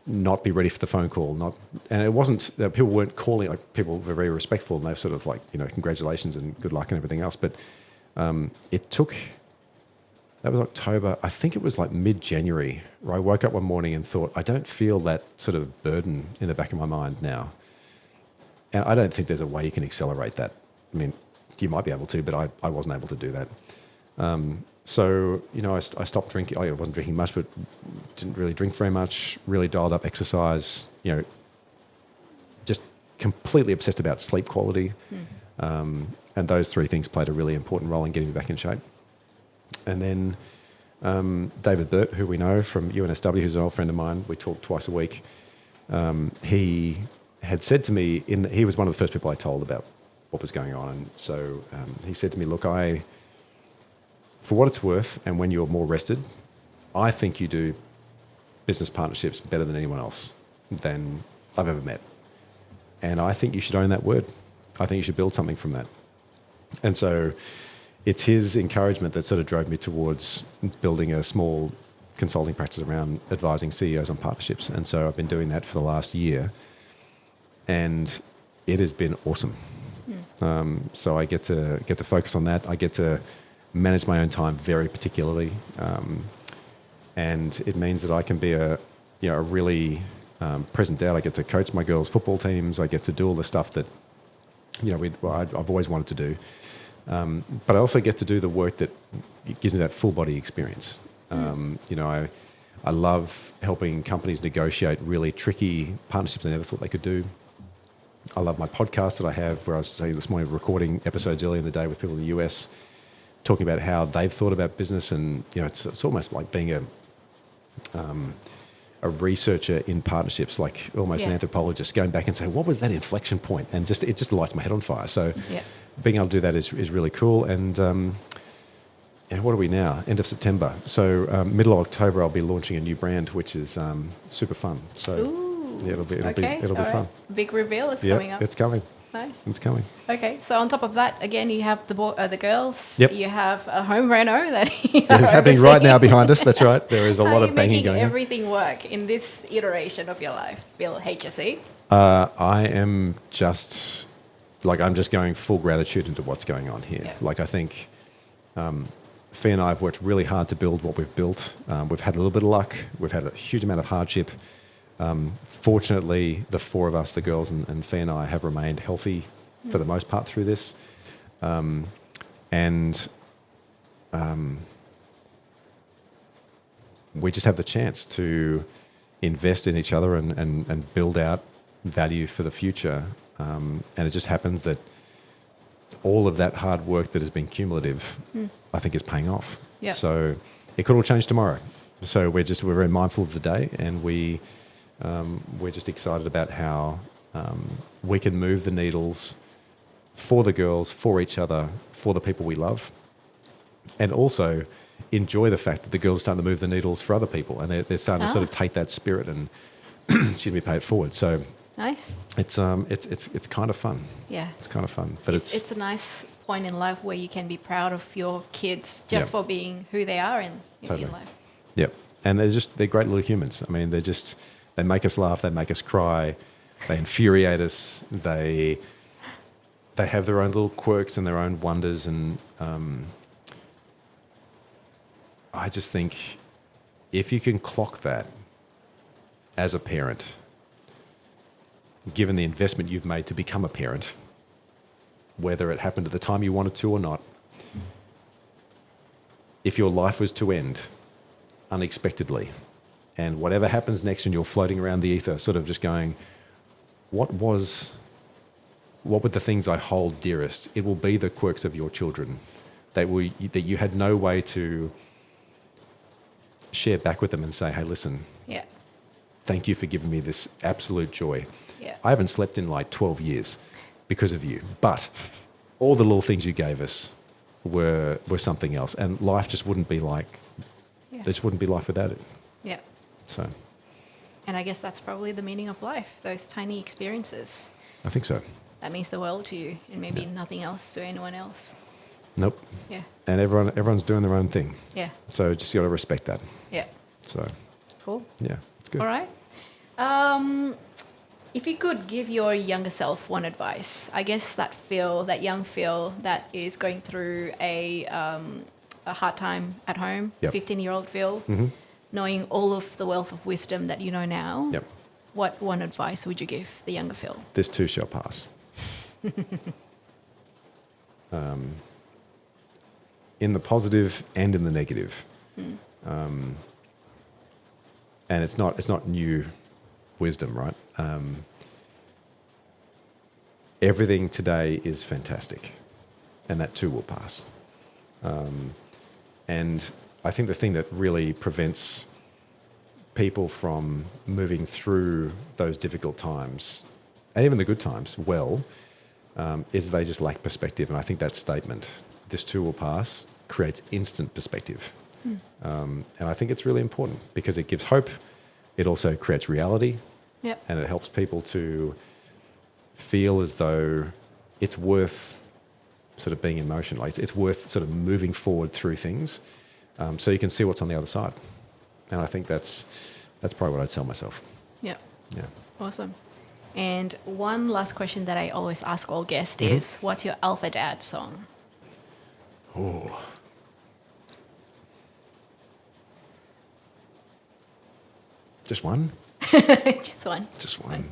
not be ready for the phone call. And it wasn't, people weren't calling, like people were very respectful and they were sort of like, congratulations and good luck and everything else. But it took, that was October, I think it was like mid-January, where I woke up one morning and thought, I don't feel that sort of burden in the back of my mind now. And I don't think there's a way you can accelerate that. I mean, you might be able to, but I wasn't able to do that. So, I stopped drinking. I wasn't drinking much, but didn't really drink very much, really dialed up exercise, just completely obsessed about sleep quality. And those three things played a really important role in getting me back in shape. And then David Burt, who we know from UNSW, who's an old friend of mine, we talk twice a week. He had said to me, he was one of the first people I told about what was going on. And so he said to me, look, for what it's worth, and when you're more rested, I think you do business partnerships better than anyone else than I've ever met. And I think you should own that word. I think you should build something from that. And so it's his encouragement that sort of drove me towards building a small consulting practice around advising CEOs on partnerships. And so I've been doing that for the last year. And it has been awesome. So I get to focus on that. I get to manage my own time very particularly, and it means that I can be a really present dad. I get to coach my girls' football teams. I get to do all the stuff that I've always wanted to do, but I also get to do the work that gives me that full body experience. I love helping companies negotiate really tricky partnerships they never thought they could do. I love my podcast that I have, where I was saying this morning, recording episodes early in the day with people in the US, talking about how they've thought about business. And it's almost like being a researcher in partnerships, like almost an anthropologist, going back and saying, what was that inflection point? And it just lights my head on fire. So being able to do that is really cool. And what are we now? End of September. So middle of October, I'll be launching a new brand, which is super fun. So it'll be fun. Big reveal is coming up. It's coming. Nice. It's coming. Okay, so on top of that, again, you have the girls. Yep. You have a home reno that is happening right now behind us. That's right. There is a lot of banging going on. How are you making everything work in this iteration of your life, Phil Hayes-St? I am just I'm just going full gratitude into what's going on here. Yeah. Like I think Fee and I have worked really hard to build what we've built. We've had a little bit of luck. We've had a huge amount of hardship. Fortunately, the four of us, the girls and Fee and I, have remained healthy for the most part through this. We just have the chance to invest in each other and build out value for the future. And it just happens that all of that hard work that has been cumulative, I think, is paying off. Yep. So it could all change tomorrow. So we're very mindful of the day, and we're just excited about how we can move the needles for the girls, for each other, for the people we love, and also enjoy the fact that the girls are starting to move the needles for other people, and they're starting to sort of take that spirit and pay it forward. So nice. It's kind of fun. Yeah, it's kind of fun, but it's a nice point in life where you can be proud of your kids just for being who they are in life. Yep, and they're great little humans. I mean, they make us laugh, they make us cry, they infuriate us, they they have their own little quirks and their own wonders, and I just think if you can clock that as a parent, given the investment you've made to become a parent, whether it happened at the time you wanted to or not, if your life was to end unexpectedly, and whatever happens next and you're floating around the ether sort of just going, what were the things I hold dearest? It will be the quirks of your children that you had no way to share back with them and say, hey, listen, thank you for giving me this absolute joy. I haven't slept in like 12 years because of you, but all the little things you gave us were something else, and life just wouldn't be like, there just wouldn't be life without it. Yeah. So. And I guess that's probably the meaning of life, those tiny experiences. I think so. That means the world to you, and maybe nothing else to anyone else. Nope. Yeah. And everyone's doing their own thing. Yeah. So just got to respect that. Yeah. So. Cool. Yeah, it's good. All right. If you could give your younger self one advice, I guess that young Phil that is going through a hard time at home, 15-year-old Phil, knowing all of the wealth of wisdom that you know now, what one advice would you give the younger Phil? This too shall pass. In the positive and in the negative. And it's not new wisdom, right? Everything today is fantastic, and that too will pass. And I think the thing that really prevents people from moving through those difficult times, and even the good times, is they just lack perspective. And I think that statement, this too will pass, creates instant perspective. And I think it's really important because it gives hope. It also creates reality. And it helps people to feel as though it's worth sort of being in motion. Like it's worth sort of moving forward through things, so you can see what's on the other side. And I think that's probably what I'd tell myself. Yeah. Awesome. And one last question that I always ask all guests is, what's your alpha dad song? Oh. Just one? Just one. Just one.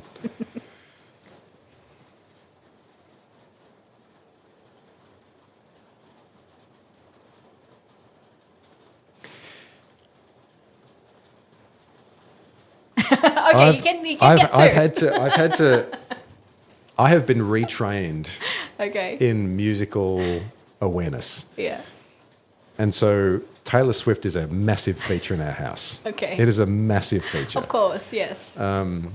Okay, you can get two. I have been retrained okay. in musical awareness. Yeah. And so Taylor Swift is a massive feature in our house. Okay. It is a massive feature. Of course, yes. And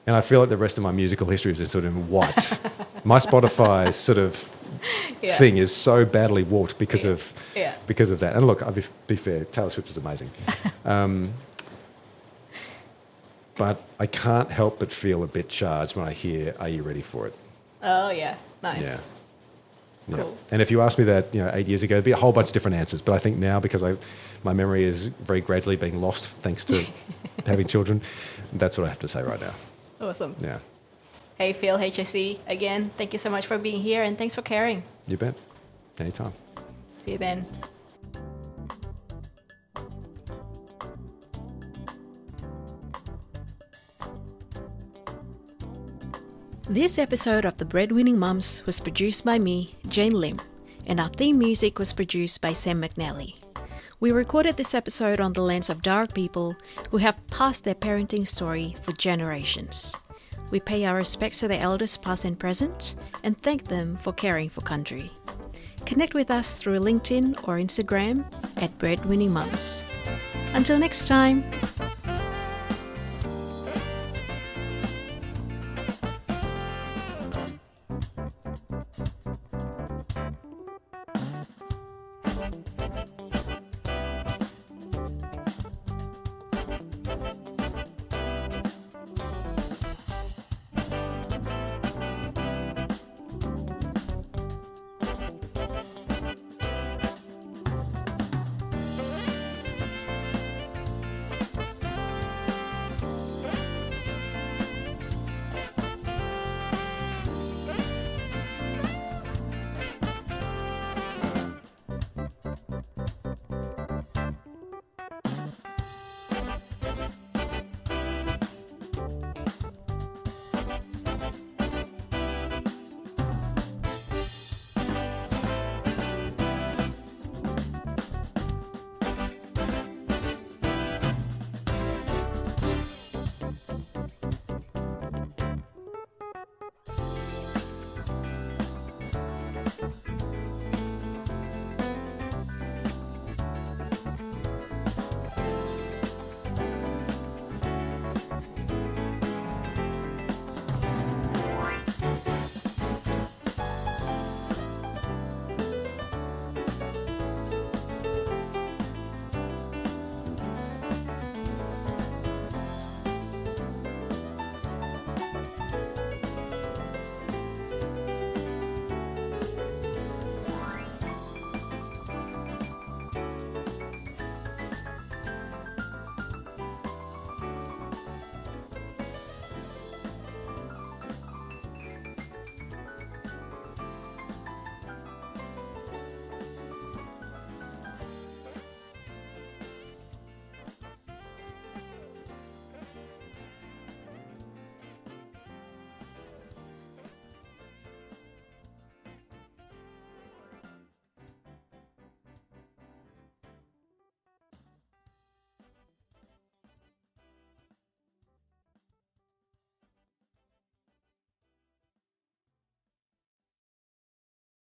I feel like the rest of my musical history is sort of white. My Spotify sort of thing is so badly warped because of that. And look, I'll be fair, Taylor Swift is amazing. But I can't help but feel a bit charged when I hear, "Are you ready for it?" Oh, yeah. Nice. Yeah. Cool. And if you asked me that 8 years ago, there'd be a whole bunch of different answers. But I think now, because my memory is very gradually being lost thanks to having children, that's what I have to say right now. Awesome. Yeah. Hey, Phil Hayes-St, again, thank you so much for being here, and thanks for caring. You bet. Anytime. See you then. This episode of The Breadwinning Mums was produced by me, Jane Lim, and our theme music was produced by Sam McNally. We recorded this episode on the lens of dark people who have passed their parenting story for generations. We pay our respects to the elders past and present, and thank them for caring for country. Connect with us through LinkedIn or Instagram at Breadwinning Mums. Until next time.